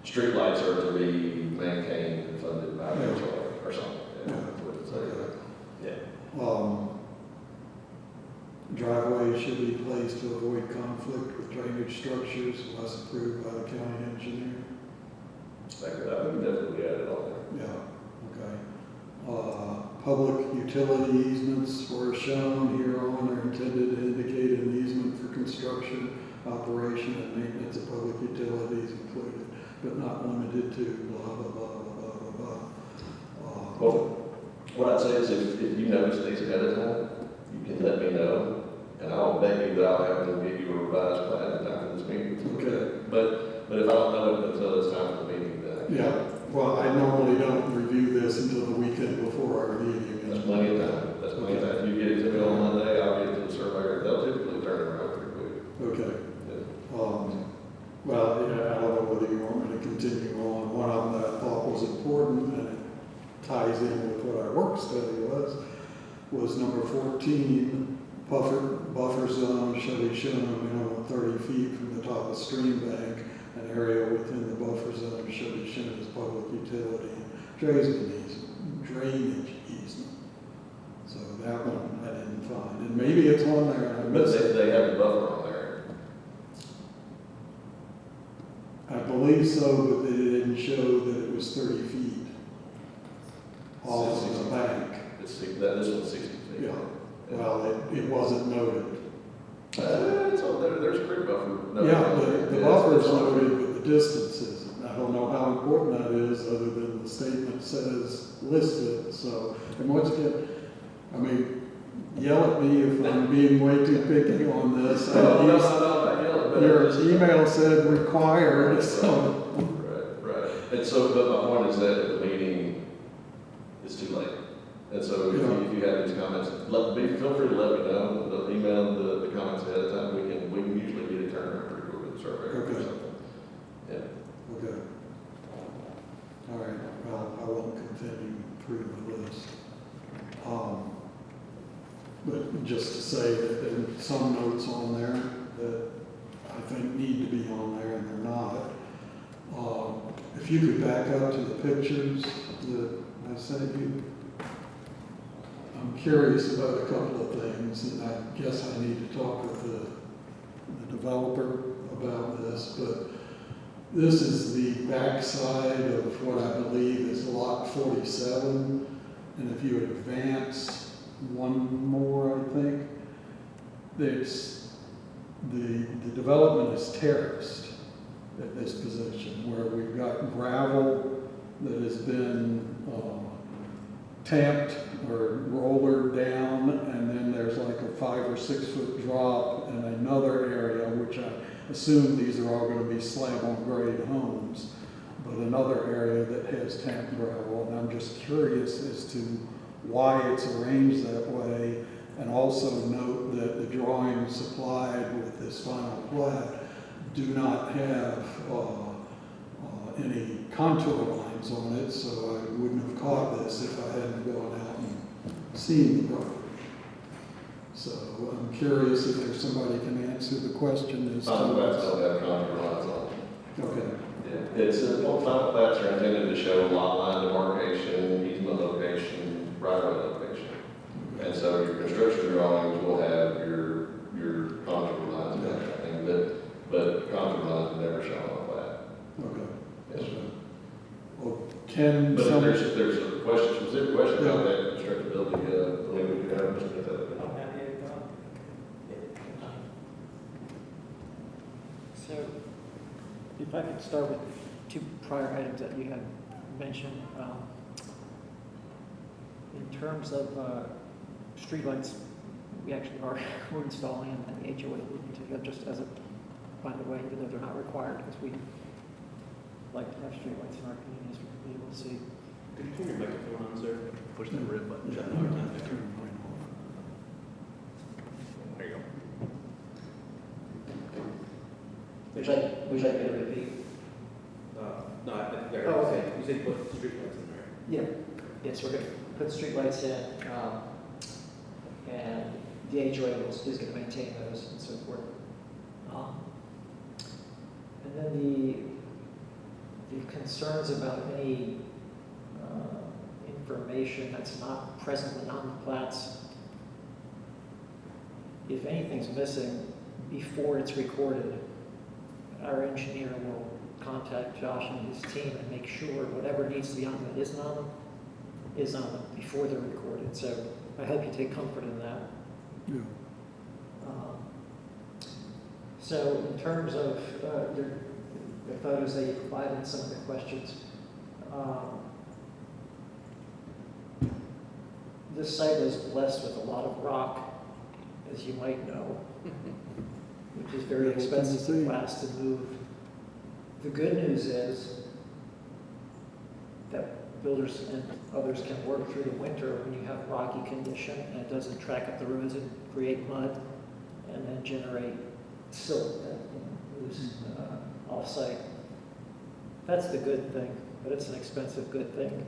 street lights are to be maintained and funded by the HOA or something. Yeah. Driveways should be placed to avoid conflict with drainage structures unless approved by the county engineer. That would definitely add it on there. Yeah, okay. Public utility easements were shown hereon are intended to indicate an easement for construction, operation, and maintenance of public utilities included, but not limited to blah, blah, blah, blah, blah, blah. Well, what I'd say is if you notice things ahead of time, you can let me know, and I'll bet you that I'll have them give you a revised plan after this meeting. Okay. But if I don't know it until it's time for the meeting, then Yeah, well, I normally don't review this until the weekend before our meeting. that's plenty of time. That's plenty of time. If you get it to me on Monday, I'll get it to the surveyor. They'll typically turn it around pretty quick. Okay. Yeah. Well, yeah, I don't know whether you want me to continue on. One of them that I thought was important, and it ties in with what our work study was number 14, buffer zone shall be shown a minimum of 30 feet from the top of stream bank. An area within the buffer zone shall be shown as public utility and drainage easement. So that one I didn't find, and maybe it's on there and I But missed it. they have the buffer on there. I believe so, but they didn't show that it was 30 feet off Says of the 60. bank. This one's 60 feet. Yeah. Well, it wasn't noted. It's on there. There's a creek buffer. No, Yeah, no, the yeah, buffer is it's on there. noted, but the distance isn't. I don't know how important that is, other than the statement says listed, so, and once again, I mean, yell at me if I'm being way too picky on this. No, not yelling, but Your just- email said required, so. Right. And so, but my point is that at the meeting, it's too late. And so if you have these comments, feel free to let me know, email the comments ahead of time, we can usually get it turned around pretty quick with the surveyor or Okay. something. Yeah. Okay. All right, well, I won't continue through the list. But just to say that there are some notes on there that I think need to be on there and they're not. If you could back up to the pictures that I sent you. I'm curious about a couple of things, and I guess I need to talk with the developer about this, but this is the backside of what I believe is lot 47, and if you advance one more, I think, there's the development is terraced at this position, where we've got gravel that has been tamped or rollered down, and then there's like a 5 or 6 foot drop in another area, which I assume these are all going to be slab on grade homes, but another area that has tamped gravel, and I'm just curious as to why it's arranged that way, and also note that the drawings supplied with this final plat do not have any contour lines on it, so I wouldn't have caught this if I hadn't gone out and seen the property. So I'm curious if there's somebody can answer the question as Final plats to. don't have contour lines on them. Okay, Yeah, final plats are intended to show lot line demarcation, easement location, right-of-way location. And so your construction drawings will have your contour lines and everything, but contour lines are never shown on a plat. okay. Yes. Well, Can But some, if there's a question, specific question about that constructability, then we could have Mr. Gonzalez. I'm happy to go. So, if I could start with two prior items that you had mentioned. In terms of streetlights, we actually are, we're installing them, and the HOA will take up just as a, by the way, even though they're not required, because we like to have streetlights in our communities for people to see. Could you turn your microphone on, sir? Push that red button. Yeah, Shut it down. turn mine off. There you go. Would you like me to repeat? No, I think there, Oh, okay. you said put streetlights in there. Yeah, yes, we're gonna put streetlights in, and the HOA is gonna maintain those and so forth. And then the concerns about any information that's not presently on the plats, if anything's missing before it's recorded, our engineer will contact Josh and his team and make sure whatever needs to be on them that isn't on them is on them before they're recorded. So I hope you take comfort in that. Yeah. So in terms of the photos that you provided and some of the questions, this site is blessed with a lot of rock, as you might know, which is very Yeah, expensive Tennessee. and fast to move. The good news is that builders and others can work through the winter when you have rocky condition and it doesn't track up the roads and create mud and then generate silt that moves off-site. That's the good thing, but it's an expensive good thing.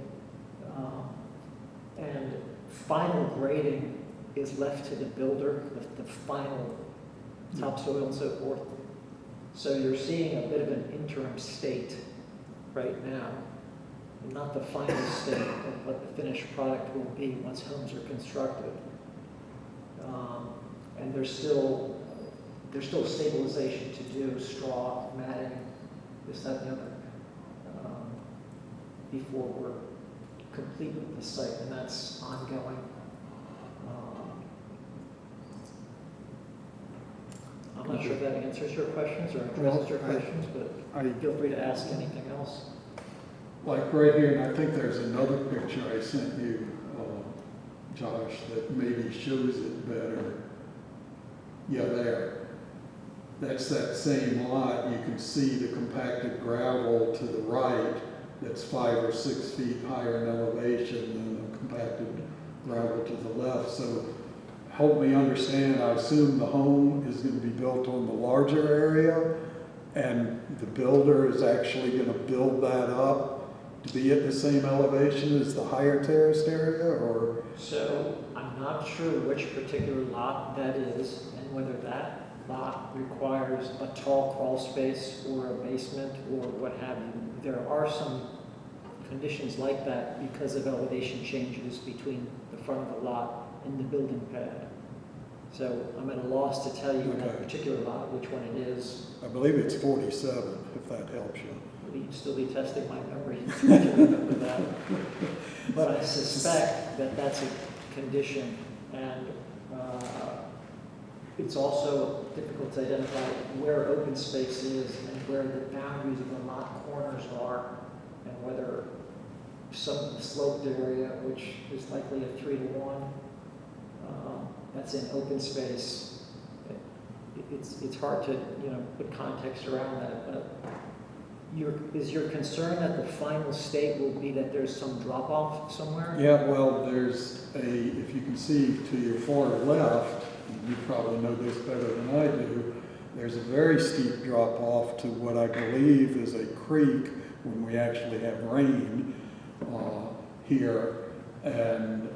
And final grading is left to the builder, the final topsoil and so forth. So you're seeing a bit of an interim state right now, not the final state of what the finished product will be once homes are constructed. And there's still stabilization to do, straw, matting, this, that, and the other, before we're complete with the site, and that's ongoing. I'm not sure if that answers your questions or addresses your questions, but feel free to ask anything else. Like right here, and I think there's another picture I sent you, Josh, that maybe shows it better. Yeah, there. That's that same lot. You can see the compacted gravel to the right that's 5 or 6 feet higher in elevation than the compacted gravel to the left. So help me understand, I assume the home is going to be built on the larger area and the builder is actually going to build that up to be at the same elevation as the higher terraced area, or? So I'm not sure which particular lot that is and whether that lot requires a tall crawl space or a basement or what have you. There are some conditions like that because of elevation changes between the front of the lot and the building pad. So I'm at a loss to tell you that particular lot, which one it is. I believe it's 47, if that helps you. You'd still be testing my memory to remember that. But I suspect that that's a condition, and it's also difficult to identify where open space is and where the boundaries of the lot corners are, and whether some of the sloped area, which is likely a 3-to-1, that's in open space. It's hard to put context around that, but is your concern that the final state will be that there's some drop off somewhere? Yeah, well, there's if you can see to your far left, you probably know this better than I do, there's a very steep drop off to what I believe is a creek when we actually have rain here, and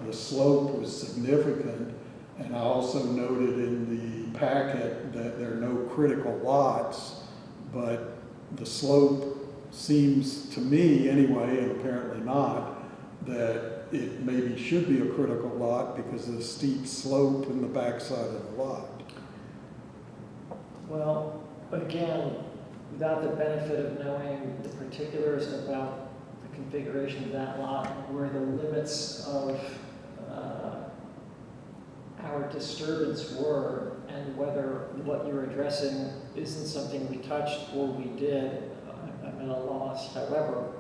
the slope was significant. And I also noted in the packet that there are no critical lots, but the slope seems to me anyway, and apparently not, that it maybe should be a critical lot because of the steep slope in the backside of the lot. Well, again, without the benefit of knowing the particulars about the configuration of that lot, where the limits of our disturbance were, and whether what you're addressing isn't something we touched or we did, I'm at a loss. However,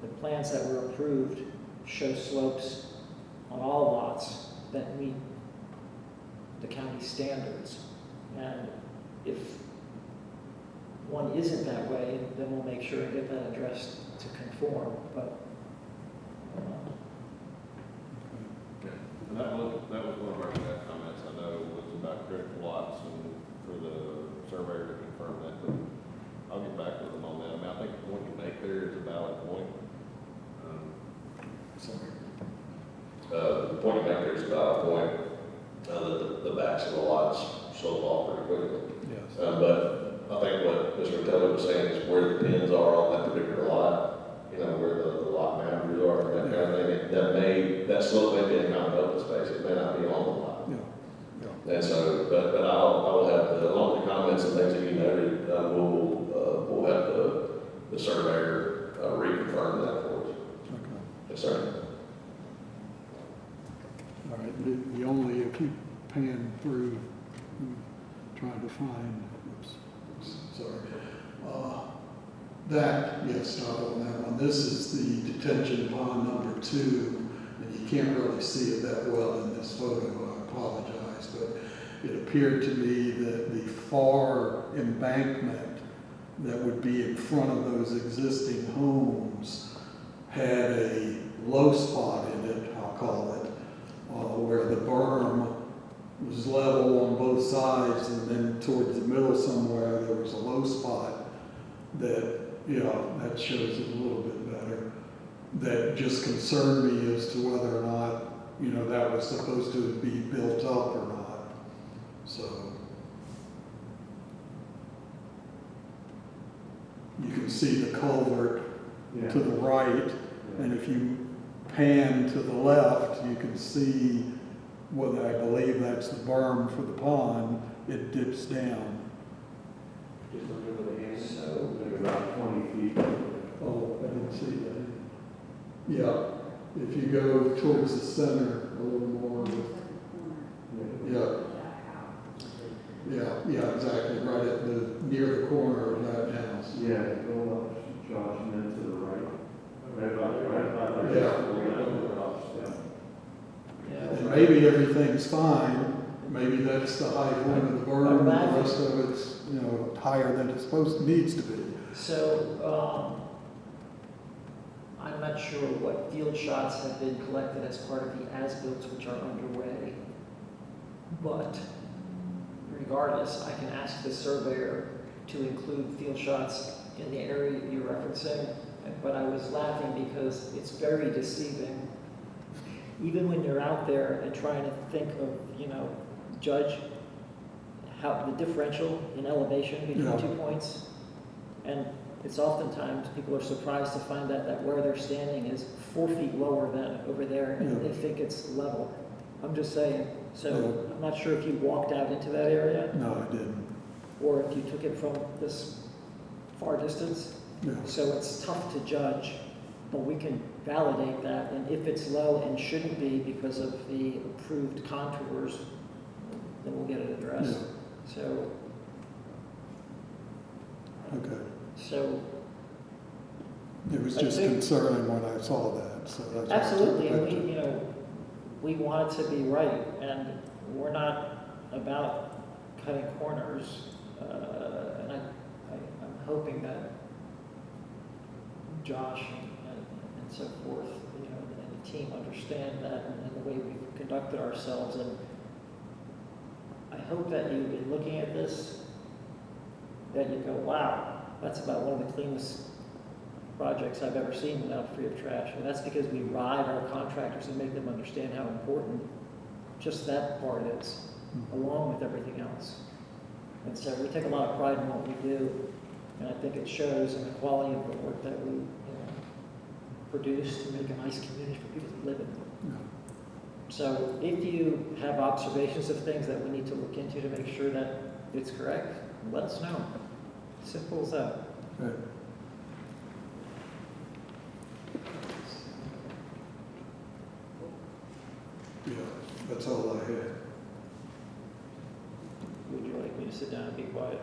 the plans that were approved show slopes on all lots that meet the county standards. And if one isn't that way, then we'll make sure and get that addressed to conform, but And that was one of our staff comments, I know, was about critical lots and for the surveyor to confirm that, but I'll get back with them on that. I mean, I think the point you make there is a valid point. The point you make there is a valid point, that the backs of the lots slope off pretty quickly. Yes. But I think what Mr. Taylor was saying is where the pins are on that particular lot, you know, where the lot boundaries are, and that kind of thing, that slope may be in kind of open space, it may not be on the lot. Yeah. And so, but I will have along with the comments and things that you noted, we'll have the surveyor reconfirm that for us. Okay. Yes, sir. All right, the only, if you pan through, trying to find, that, yes, stop on that one. This is the detention pond number 2, and you can't really see it that well in this photo, I apologize, but it appeared to me that the far embankment that would be in front of those existing homes had a low spot in it, I'll call it, where the berm was level on both sides, and then towards the middle somewhere there was a low spot that, that shows it a little bit better. That just concerned me as to whether or not, that was supposed to be built up or not. So you can see the culvert to the right, and if you pan to the left, you can see what I believe that's the berm for the pond. It dips down. Just under the hand, So- like about 20 feet. Oh, I didn't see that. Yeah, if you go towards the center a little more, yeah, exactly, right at near the corner of that house. Yeah, go up, Josh, and then to the right. Right about Yeah. yeah. And maybe everything's fine, maybe that's the high point of the berm, and the rest of it's, higher than it's needs to be. So, I'm not sure what field shots have been collected as part of the as-built which are underway. But regardless, I can ask the surveyor to include field shots in the area you're referencing. But I was laughing because it's very deceiving. Even when you're out there and trying to think of, judge how the differential in elevation between 2 points. And it's oftentimes people are surprised to find that where they're standing is 4 feet lower than over there, and they think it's level. I'm just saying. So I'm not sure if you walked out into that area. No, I didn't. Or if you took it from this far distance. Yeah. So it's tough to judge, but we can validate that. And if it's low and shouldn't be because of the approved contours, then we'll get it addressed. So, Okay. so It was I just think- concerning when I saw that, so that's. why I took absolutely, the and picture. we want it to be right, and we're not about cutting corners. And I'm hoping that Josh and so forth, and the team understand that and the way we've conducted ourselves. And I hope that you, in looking at this, that you go, wow, that's about one of the cleanest projects I've ever seen without free of trash. And that's because we ride our contractors and make them understand how important just that part is, along with everything else. And so we take a lot of pride in what we do, and I think it shows in the quality of the work that we produce to make a nice community for people to live in. Yeah. So if you have observations of things that we need to look into to make sure that it's correct, let us know. Simple as that. Good. me to sit down and be quiet.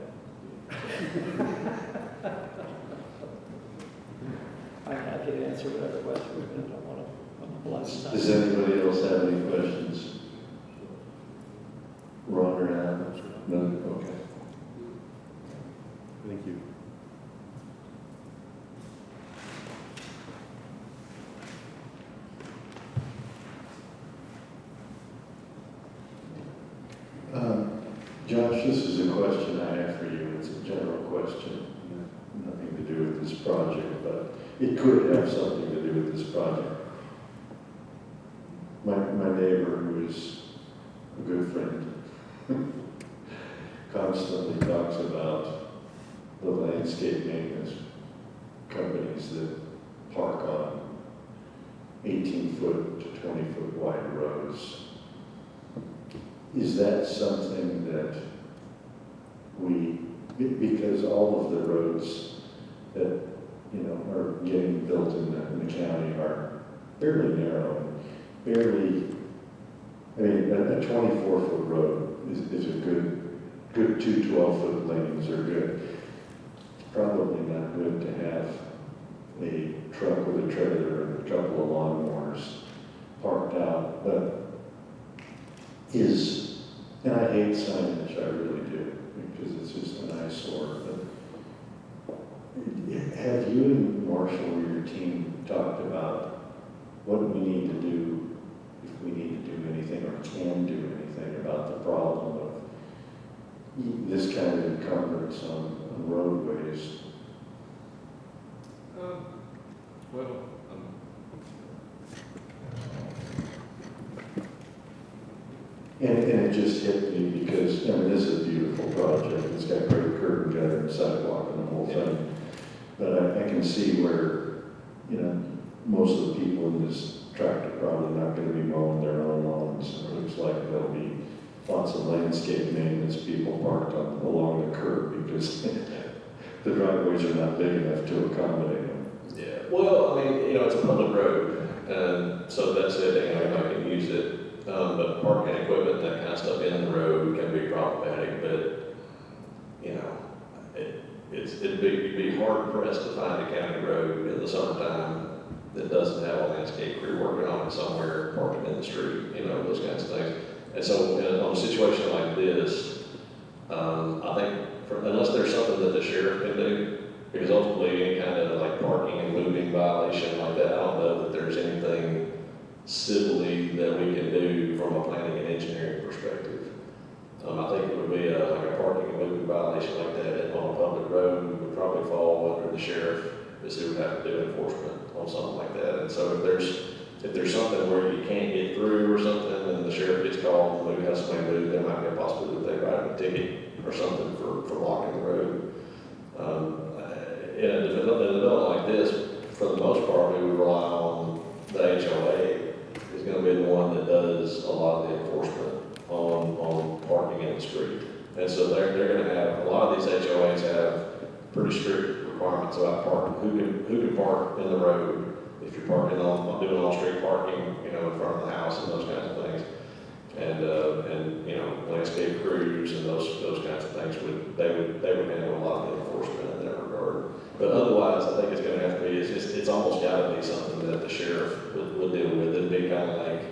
I'm happy to answer whatever question, but I don't want to monopolize time. Does anybody else have any questions? Ron or Adam? No? Okay. Thank you. Josh, this is a question I have for you. It's a general question, nothing to do with this project, but it could have something to do with this project. My neighbor, who is a good friend, constantly talks about the landscape maintenance companies that park on 18-foot to 20-foot wide roads. Is that something that because all of the roads that, are getting built in the county are fairly narrow, a 24-foot road is a good 2 12-foot lanes are good. It's probably not good to have a truck with a trailer and a couple of lawnmowers parked out, but and I hate signage, I really do, because it's just an eyesore, but have you and Marshall or your team talked about what we need to do, if we need to do anything or can do anything about the problem of this kind of encumbrance on roadways? And it just hit me because, this is a beautiful project. It's got great curb and gutter and sidewalk and the whole thing. But I can see where, most of the people in this tract are probably not going to be mowing their own lawns. It looks like there'll be lots of landscape maintenance people parked along the curb because the driveways are not big enough to accommodate them. Yeah, well, it's a public road, and so that's it, anybody can use it. But parking equipment, that kind of stuff in the road can be problematic, but, it'd be hard pressed to find a county road in the summertime that doesn't have a landscape crew working on it somewhere, parking in the street, those kinds of things. And so, on a situation like this, I think, unless there's something that the sheriff can do, because ultimately any kind of like parking and moving violation like that, I don't know that there's anything civilly that we can do from a planning and engineering perspective. I think it would be like a parking and moving violation like that on a public road would probably fall under the sheriff, because he would have to do enforcement on something like that. And so if there's something where you can't get through or something, and the sheriff gets called, maybe has somebody move, there might be a possibility that they write a ticket or something for blocking the road. In a development like this, for the most part, we would rely on the HOA is going to be the one that does a lot of the enforcement on parking in the street. And so they're going to have, a lot of these HOAs have pretty strict requirements about parking, who can park in the road, if you're parking doing on-street parking, in front of the house and those kinds of things. And landscape crews and those kinds of things they would handle a lot of the enforcement in that regard. But otherwise, I think it's going to have to be, it's almost got to be something that the sheriff would deal with. It'd be kind of like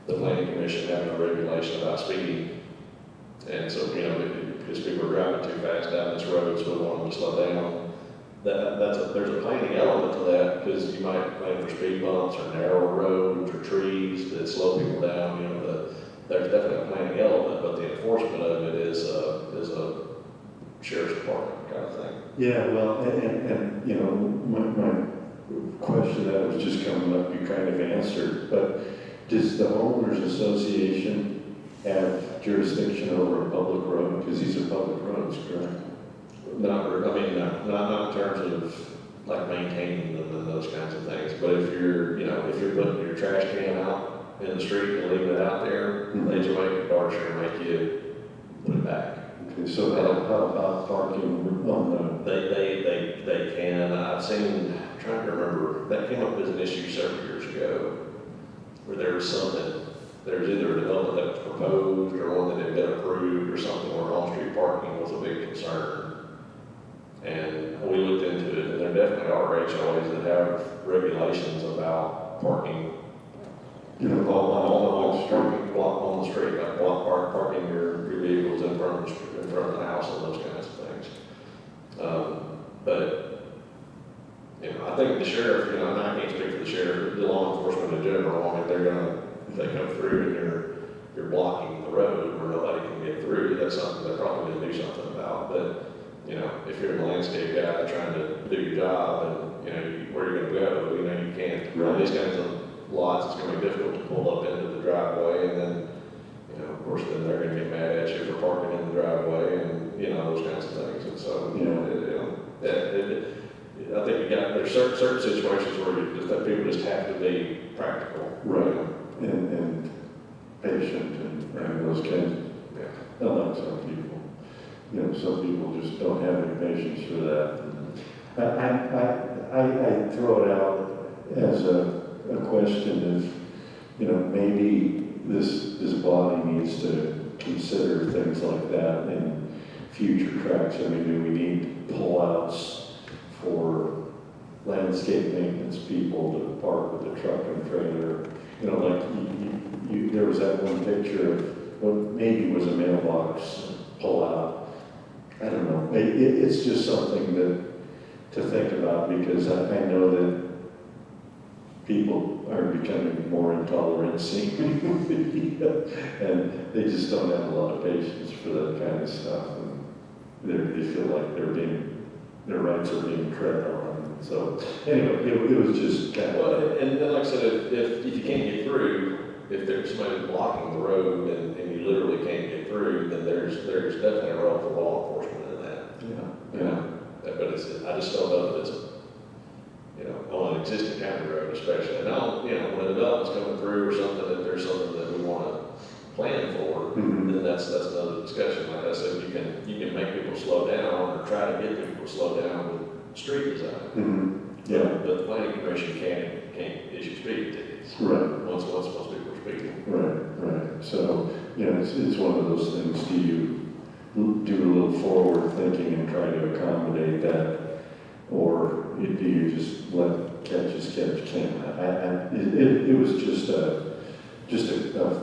the planning commission having a regulation about speeding. And so, because people are driving too fast down this road, so we want them to slow down. There's a planning element to that, because you might plan for speed bumps or narrow roads or trees that slow people down. There's definitely a planning element, but the enforcement of it is a sheriff's department kind of thing. Yeah, well, and my question that was just coming up, you kind of answered, but does the homeowners association have jurisdiction over a public road? Because these are public roads, correct? Not in terms of like maintaining them and those kinds of things. But if you're putting your trash can out in the street and leaving it out there, Mm-hmm. they just make it darker and make you put it back. Okay, so how about parking on They can. I've seen, I'm trying to remember, that came up as an issue several years ago, where there was either a development that was proposed or one that had been approved or something where on-street parking there are HOAs that have regulations about parking, you know, on the parking block on the street, like parking your vehicles in front of the house and those kinds of things. But, you know, I think the sheriff, you know, and I can't speak for the sheriff, the law enforcement in general, I mean, they're gonna, if they come through and you're blocking the road where nobody can get through, that's something they're probably gonna do something about. But, you know, if you're a landscape guy trying to do your job and, you know, where you're gonna go, you know, you can't, on these kinds of lots, it's gonna be difficult to pull up into the driveway, and then, you know, of course, then they're gonna get mad at you for parking in the driveway, and, you know, those kinds of things. And so, you know, I think there's certain situations where you just, that people just have to be practical. Right. And patient and those kinds. Yeah. Unlike some people. You know, some people just don't have any patience for that. I throw it out as a question if, you know, maybe this body needs to consider things like that in future tracks. I mean, do we need pullouts for landscape maintenance people to park with the truck and trailer? You know, like there was that one picture of what maybe was a mailbox pullout. I don't know. It's just something to think about, because I know that people are becoming more intolerant seeing media, and they just don't have a lot of patience for that kind of stuff, and they feel like their rights are being tread on. So anyway, it was just kind of. Well, and like I said, if you can't get through, if there's somebody blocking the road and you literally can't get through, then there's definitely a role for law enforcement in that. Yeah. You know, but I just don't know that it's, you know, on an existing county road especially. Now, you know, when a development's coming through or something, if there's something that we want to plan for, then that's another discussion. Like I said, you can make people slow down or try to get people to slow down with street design. Yeah. But the planning commission can't issue speeding tickets. Right. Once people are speeding. Right. So, you know, it's one of those things. Do you do a little forward thinking and try to accommodate that, or do you just let catch as catch can? It was just a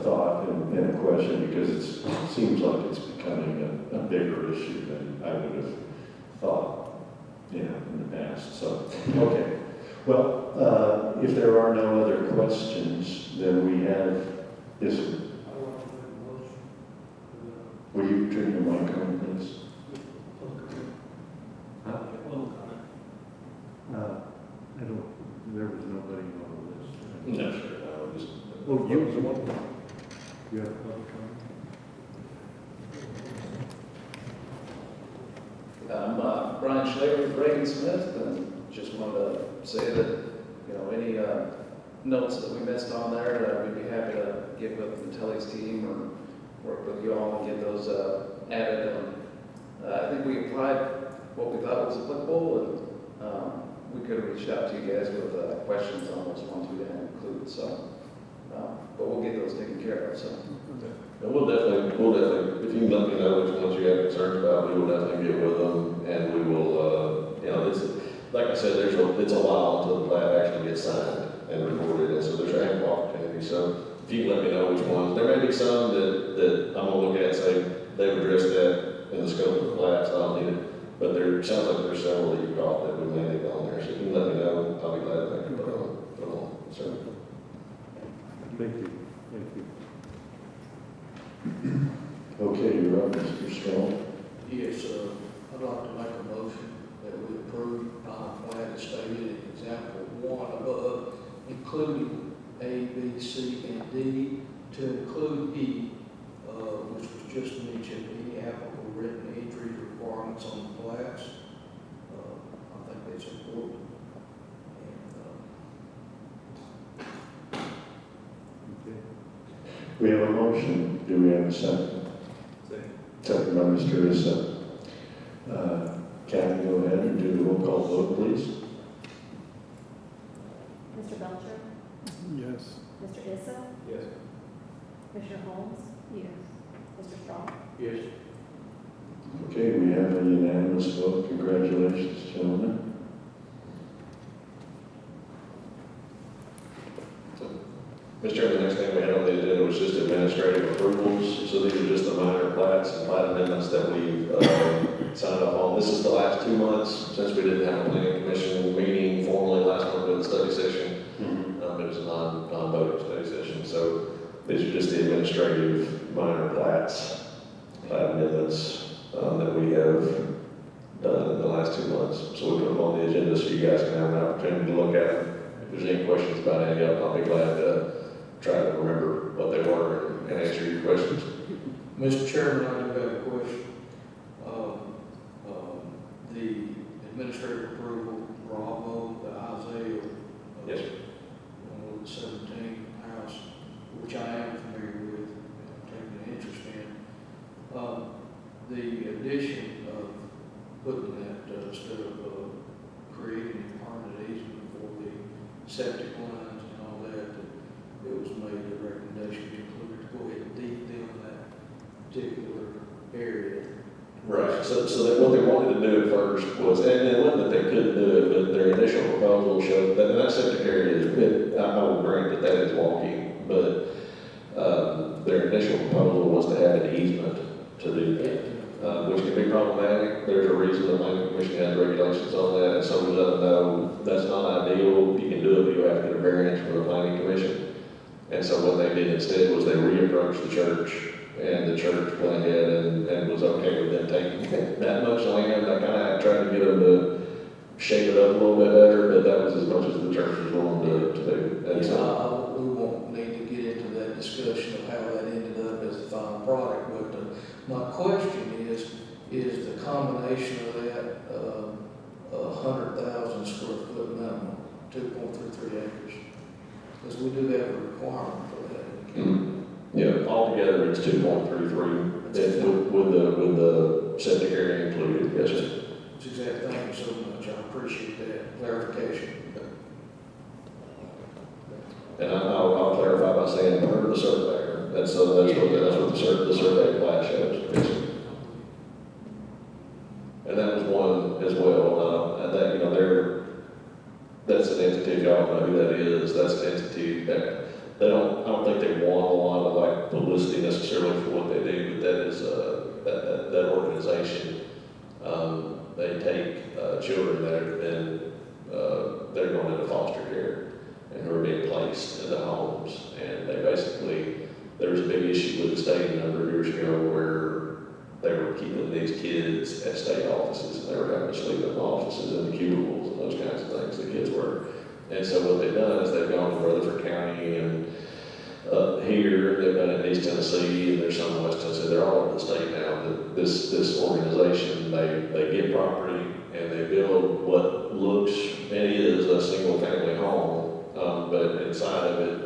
thought and a question, because it seems like it's becoming a bigger issue than I would have thought, you know, in the past. So, okay. Well, if there are no other questions, then we have this. I want to make a motion. Will you turn your mic on, please? Huh? I don't, there was nobody on the list. No, sure. No, just. Oh, you was the one? You have public comment? I'm Brian Schlager with Reagan Smith, and just wanted to say that, you know, any notes that we missed on there, we'd be happy to get with the Telly's team or work with you all and get those added. I think we applied what we thought was applicable, and we could have reached out to you guys with questions on those ones we didn't include. So, but we'll get those taken care of. So. And we'll definitely, if you can let me know which ones you have concerns about, we will definitely get with them, and we will, you know, it's, like I said, it's a while until the plat actually gets signed and recorded, and so there's ample opportunity. So if you can let me know which ones, there may be some that I'm gonna look at and say, they've addressed that in the scope of the plat, so I don't need it, but there sounds like there's several that you caught that we may need on there, so if you can let me know, I'll be glad to put them on. So. Thank you. Okay, you're up, Mr. Strong. Yes, I'd like to make a motion that we approve plan as stated in example 1 above, including A, B, C, and D, to include E, which was just mentioned, any applicable written entry requirements on the plats. I think that's important. Okay. We have a motion. Do we have a second? Second by Mr. Issa. Kathy, go ahead and do the roll call vote, please. Mr. Belcher? Yes. Mr. Issa? Yes. Commissioner Holmes? Yes. Mr. Strong? Yes. Okay, we have a unanimous vote. Congratulations, gentlemen. Mr. Chairman, the next thing we had on the agenda was just administrative approvals. So these are just the minor plats and plat amendments that we've signed up on. This is the last 2 months since we didn't have a planning commission meeting formally last month with a study session. It was a non-voting study session. So these are just the administrative minor plats, plat amendments that we have done in the last 2 months. So we put them on the agenda so you guys can have an opportunity to look at them. If there's any questions about any of them, I'll be glad to try to remember what they were and answer your questions. Mr. Chairman, I do have a question. The administrative approval, Bravo, the Isaiah. Yes, sir. 17 house, which I am familiar with, and taking an interest in. The addition of putting that, instead of creating a permanent easement for the septic lines and all that, it was made the recommendation be included to go ahead and deep down that particular area. Right, so that what they wanted to do at first was, and it wasn't that they couldn't do it, but their initial proposal showed that, and that septic area is, I will grant that that is walking, but their initial proposal was to have an easement to do that, which can be problematic. There's a reason the planning commission has regulations on that, and some of them know that's not ideal. You can do it, but you have to get a variance from the planning commission. And so what they did instead was they reapproached the church, and the church went ahead and was okay with them taking that much land. I kind of tried to get them to shape it up a little bit better, but that was as much as the church was willing to do. And so, We won't need to get into that discussion of how that ended up as the final product, but my question is the combination of that 100,000 square foot minimum, 2.33 acres? Because we do have a requirement for that. yeah, altogether it's 2.33 with the septic area included. Yes, sir. That's exactly. Thank you so much. I appreciate that clarification. And I'll clarify by saying per the surveyor. That's what the survey plat shows. Yes, sir. And that was one as well. And that, that's an entity, if y'all know who that is, that's an entity that I don't think they want a lot of like publicity necessarily for what they do, but that is, that organization, they take children that have been, they're going into foster care and who are being placed into homes. And they basically, there was a big issue with the state a number of years ago where they were keeping these kids at state offices, and they were having to sleep in offices and the cubicles and those kinds of things, the kids were. And so what they've done is they've gone to Rutherford County and here, they've done it in East Tennessee, and there's some in West Tennessee. They're all over the state now. This organization, they get property and they build what looks and is a single family home, but inside of it,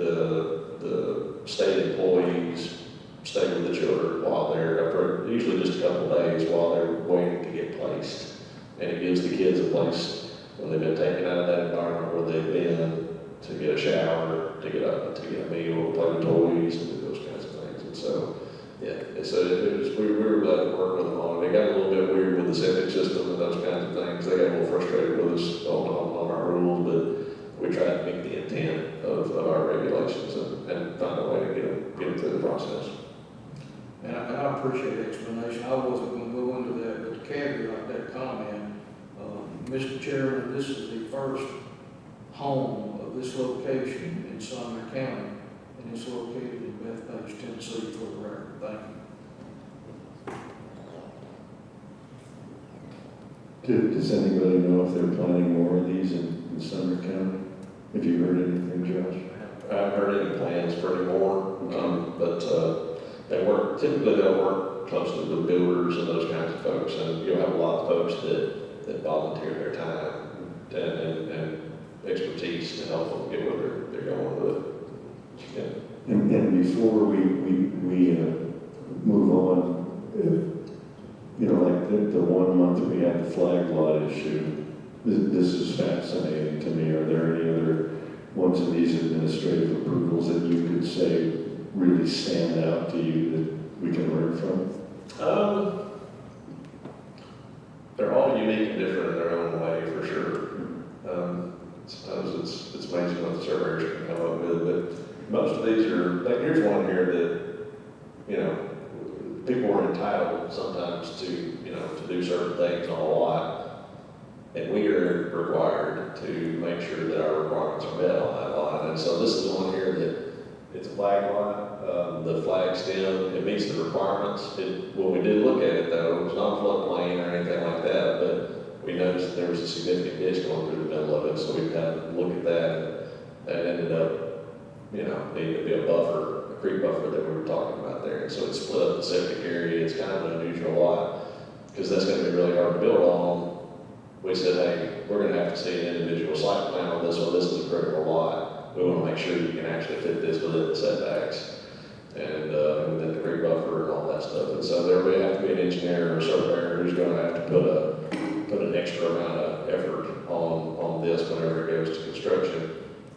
the state employees stay with the children while they're, for usually just a couple of days while they're waiting to get placed. And it gives the kids a place when they've been taken out of that environment where they've been to get a shower, to get a meal, play with toys, and do those kinds of things. And so, yeah, we were glad to work with them on it. They got a little bit weird with the septic system and those kinds of things. They got a little frustrated with us on our rules, but we tried to meet the intent of our regulations and find a way to get them through the process. And I appreciate the explanation. I wasn't going to go into that, but to caveat that comment, Mr. Chairman, this is the first home of this location in Sumner County, and it's located in Bethpage, Tennessee, for the record. Thank you. Does anybody know if they're planning more of these in Sumner County? Have you heard anything, Josh? I haven't heard any plans for any more, but typically they'll work closely with builders and those kinds of folks, and you'll have a lot of folks that volunteer their time and expertise to help them get where they're going with it. Yeah. And before we move on, like the 1 month that we had the flag lot issue, this is fascinating to me. Are there any other ones of these administrative approvals that you could say really stand out to you that we can learn from? They're all unique and different in their own way, for sure. Sometimes it's amazing what the surveyors can come up with, but most of these are, like, here's one here that, you know, people are entitled sometimes to, you know, to do certain things on a lot. And we are required to make sure that our requirements are met on that lot. And so this is one here that it's a flag lot. The flag stem, it meets the requirements. When we did look at it though, it was not floodplain or anything like that, but we noticed that there was a significant ditch going through the middle of it, so we had to look at that. That ended up, you know, needing to be a buffer, a creek buffer that we were talking about there. And so it split up the septic area. It's kind of an unusual lot, because that's gonna be really hard to build on. We said, hey, we're gonna have to see an individual site plan on this one. This is a critical lot. We wanna make sure you can actually fit this within the setbacks and within the creek buffer and all that stuff. And so there may have to be an engineer or a surveyor who's gonna have to put an extra amount of effort on this whenever it goes to construction.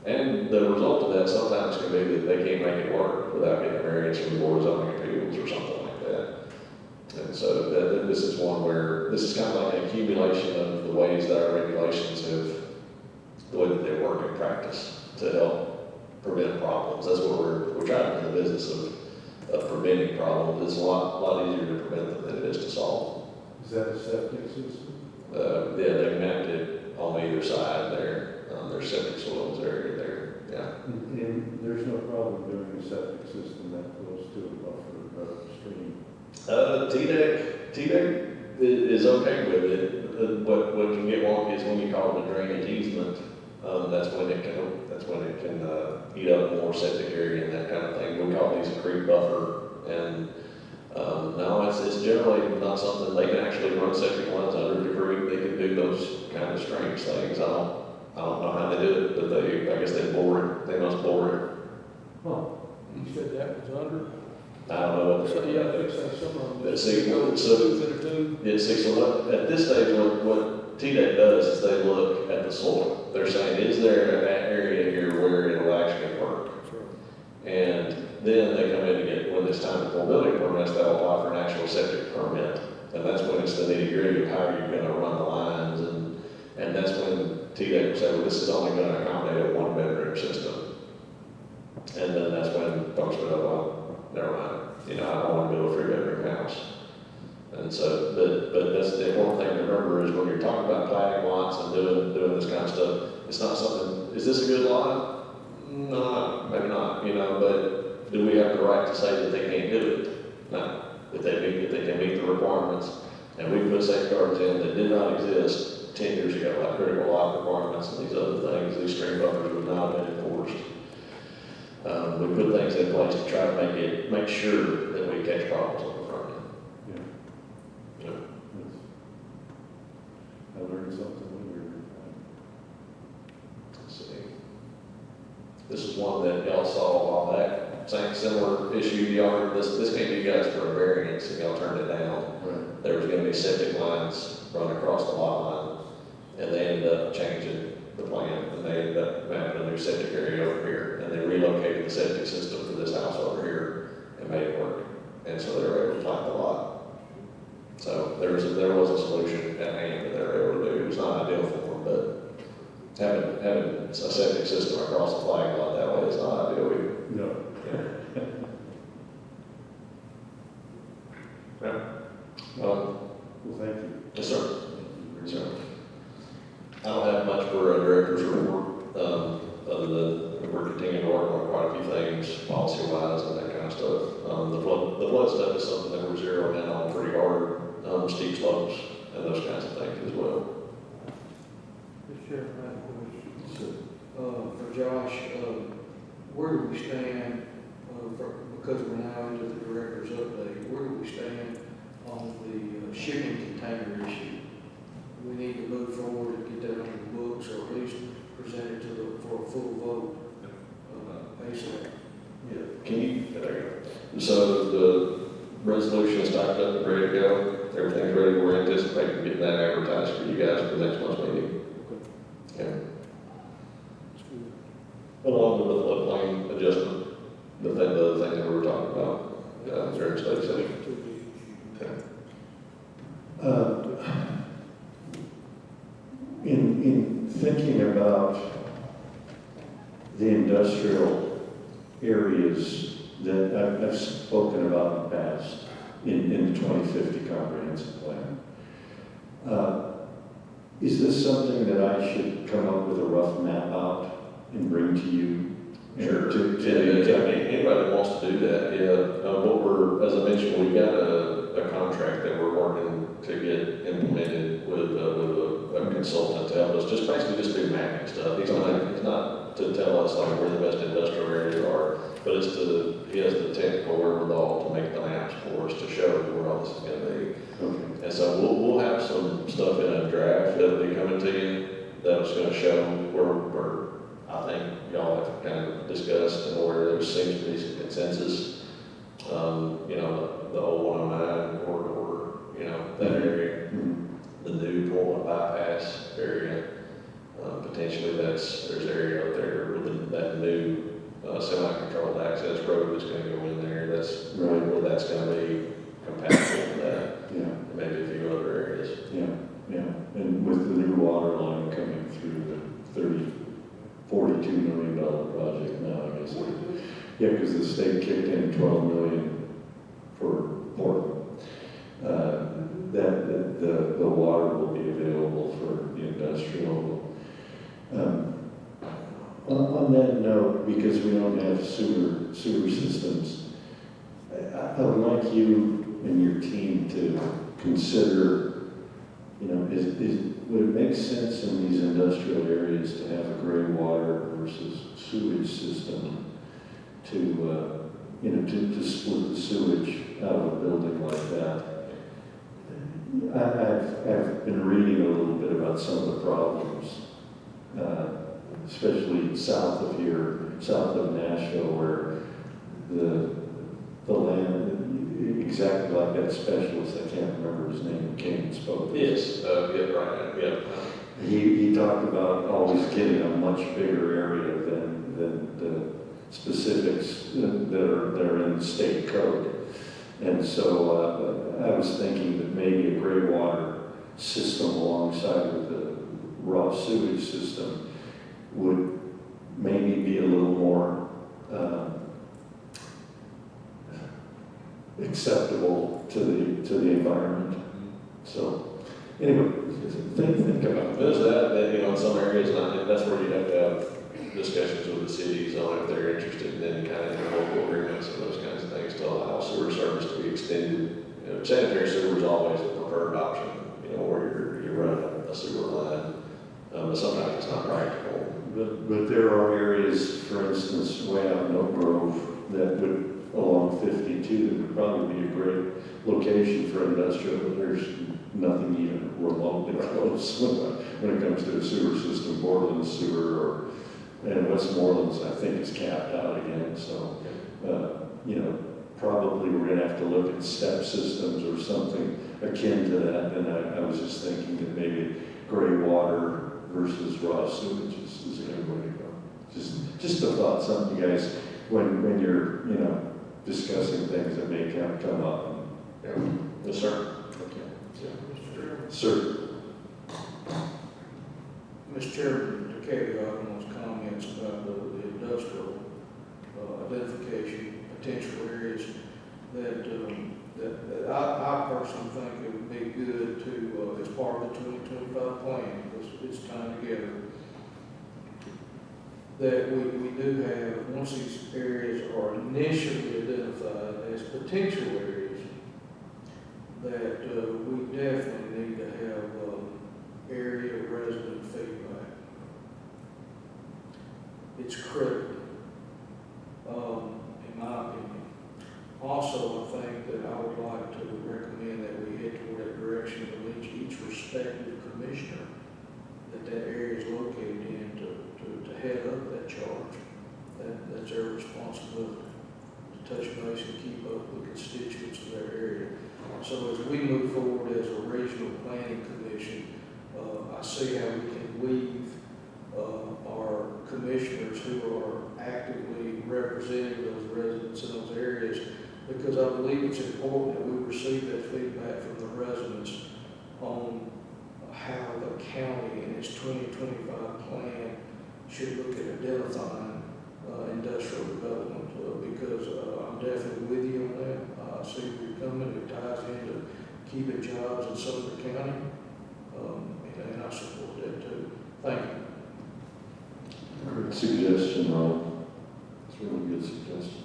And the result of that sometimes can be that they can't make it work without getting a variance from the Board of Zoning Appeals or something like that. And so this is one where, this is kind of like an accumulation of the ways that our regulations have, the way that they work in practice to help prevent problems. That's what we're trying to do in the business of preventing problems. It's a lot easier to prevent them than it is to solve. Is that a septic system? Yeah, they mapped it on either side there. There's septic soils area there, yeah. And there's no problem doing a septic system that close to a buffer stream? TDEC is okay with it. What can get wonky is when you call it a drainage easement. That's when it can eat up more septic area and that kind of thing. We call these a creek buffer, and no, it's generally not something. They can actually run septic lines under the creek. They can do those kind of strange things. I don't know how they do it, but I guess they bore it. They must bore it. Huh. You said that was under? I don't know what So, they're. yeah, I think so, some of them. Let's see, Two so- for two. Yeah, see, so at this stage, what TDEC does is they look at the soil. They're saying, is there an area here where it'll actually work? And then they come in and get, when it's time to pull building permits, they'll apply for an actual septic permit. And that's when it's the nitty gritty of how you're gonna run the lines, and that's when TDEC will say, well, this is only gonna accommodate a one bedroom system. And then that's when folks will go, well, never mind, you know, I don't wanna build a 3-bedroom house. And so, but that's the important thing to remember is when you're talking about planning lots and doing this kind of stuff, it's not something, is this a good lot? No, maybe not, you know, but do we have the right to say that they can't do it? No, if they can meet the requirements. And we put safeguards in that did not exist 10 years ago, like critical lot requirements and these other things. These stream buffers would not have been enforced. We put things in place to try to make sure that we catch problems on the front end. Yeah. Yeah. Yes. I learned something new every time. Let's see. This is one that y'all saw a while back. Same similar issue. This came to you guys for a variance and y'all turned it down. Right. There was going to be septic lines run across the lot line, and they ended up changing the plan, and they ended up mapping a new septic area over here, and they relocated the septic system for this house over here and made it work. And so they were able to plant the lot. So there was a solution at hand that they were able to do. It was not ideal for them, but having a septic system across the flag lot that way is not ideal either. No. Yeah. Well, thank you. Yes, sir. Thank you very Yes, sir. much. I don't have much for a director's report, other than we're continuing to work on quite a few things, policy-wise and that kind of stuff. The flood stuff is something that we're zeroing in on pretty hard, steep slopes and those kinds of things as well. Mr. Chairman, I have a question. For Josh, where do we stand, because we're now into the director's update, where do we stand on the shipping container issue? We need to move forward and get that on the books, or at least present it for a full vote, ASAP. Yeah. Can you, there you go. So the resolution is typed up and ready to go. Everything's ready. We're anticipating getting that advertised for you guys for next month's meeting. Okay. That's good. Along with the floodplain adjustment, the other thing that we were talking about during study session. Okay. In thinking about the industrial area areas that I've spoken about in the past in the 2050 comprehensive plan. Is this something that I should come up with a rough map out and bring to you? Sure. Anybody that wants to do that, yeah. What we're, as I mentioned, we've got a contract that we're working to get implemented with a consultant to help us just basically just do mapping stuff. He's not to tell us like where the best industrial areas are, but he has the technical wherewithal to make the maps for us to show where all this is going to be. Okay. And so we'll have some stuff in a draft that'll be coming to you that's going to show where I think y'all have kind of discussed and where there seems to be some consensus. You know, the old 109 corridor, you know, that area, the new Portland bypass area. Potentially there's area up there with that new semi-controlled access road that's going to go in there. That's really where that's going to be compatible with that. Yeah. And maybe a few other areas. Yeah, yeah. And with the new water line coming through the $42 million project now, I guess. Yeah, because the state kicked in $12 million for Portland. That the water will be available for the industrial. On that note, because we don't have sewer systems, I would like you and your team to consider, you know, would it make sense in these industrial areas to have a gray water versus sewage system to, you know, to split the sewage out of a building like that? I've been reading a little bit about some of the problems, especially south of here, south of Nashville, where the land, exactly like that specialist, I can't remember his name, came and spoke. Yes, yeah, right, yeah. He talked about always getting a much bigger area than the specifics that are in the state code. And so I was thinking that maybe a gray water system alongside with the raw sewage system would maybe be a little more acceptable to the environment. So anyway, think about There's that, you know, in some areas, and I think that's where you'd have to have discussions with the cities on if they're interested in kind of local agreements and those kinds of things to allow sewer service to be extended. You know, sanitary sewer is always the preferred option, you know, where you run a sewer line, but sometimes it's not practical. But there are areas, for instance, way out in Oak Grove, that would, along 52, that would probably be a great location for industrial, but there's nothing even remotely close when it comes to a sewer system. Portland sewer and Westmoreland's, I think, is capped out again. So, you know, probably we're going to have to look at step systems or something akin to that. And I was just thinking that maybe gray water versus raw sewage is a good way to go. Just a thought, something you guys, when you're, you know, discussing things that may come up. Yeah. Yes, sir. Mr. Chairman. Sir. Mr. Chairman, to carry on those comments about the industrial identification, potential areas that I personally think it would be good to, as part of the 2025 plan, because it's time together, that we do have, once these areas are initially identified as potential areas, that we definitely need to have area resident feedback. It's critical, in my opinion. Also, I think that I would like to recommend that we head toward that direction of each respective commissioner that area is located in to head up that charge. That's their responsibility, to touch base and keep up with constituents of their area. So as we move forward as a regional planning commission, I see how we can weave our commissioners who are actively representing those residents in those areas, because I believe it's important that we receive that feedback from the residents on how the county in its 2025 plan should look at identifying industrial development, because I'm definitely with you on that. I see where you're coming, it ties into keeping jobs in Sumner County, and I support that too. Thank you. Great suggestion, Ron. It's a really good suggestion.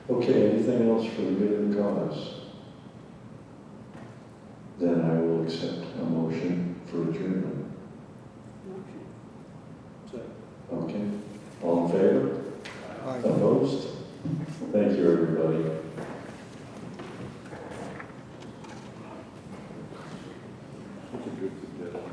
Okay, anything else for the good of the cause? Then I will accept a motion for adjournment. Okay, all in favor? Aye. Opposed? Thank you, everybody. That's a good suggestion.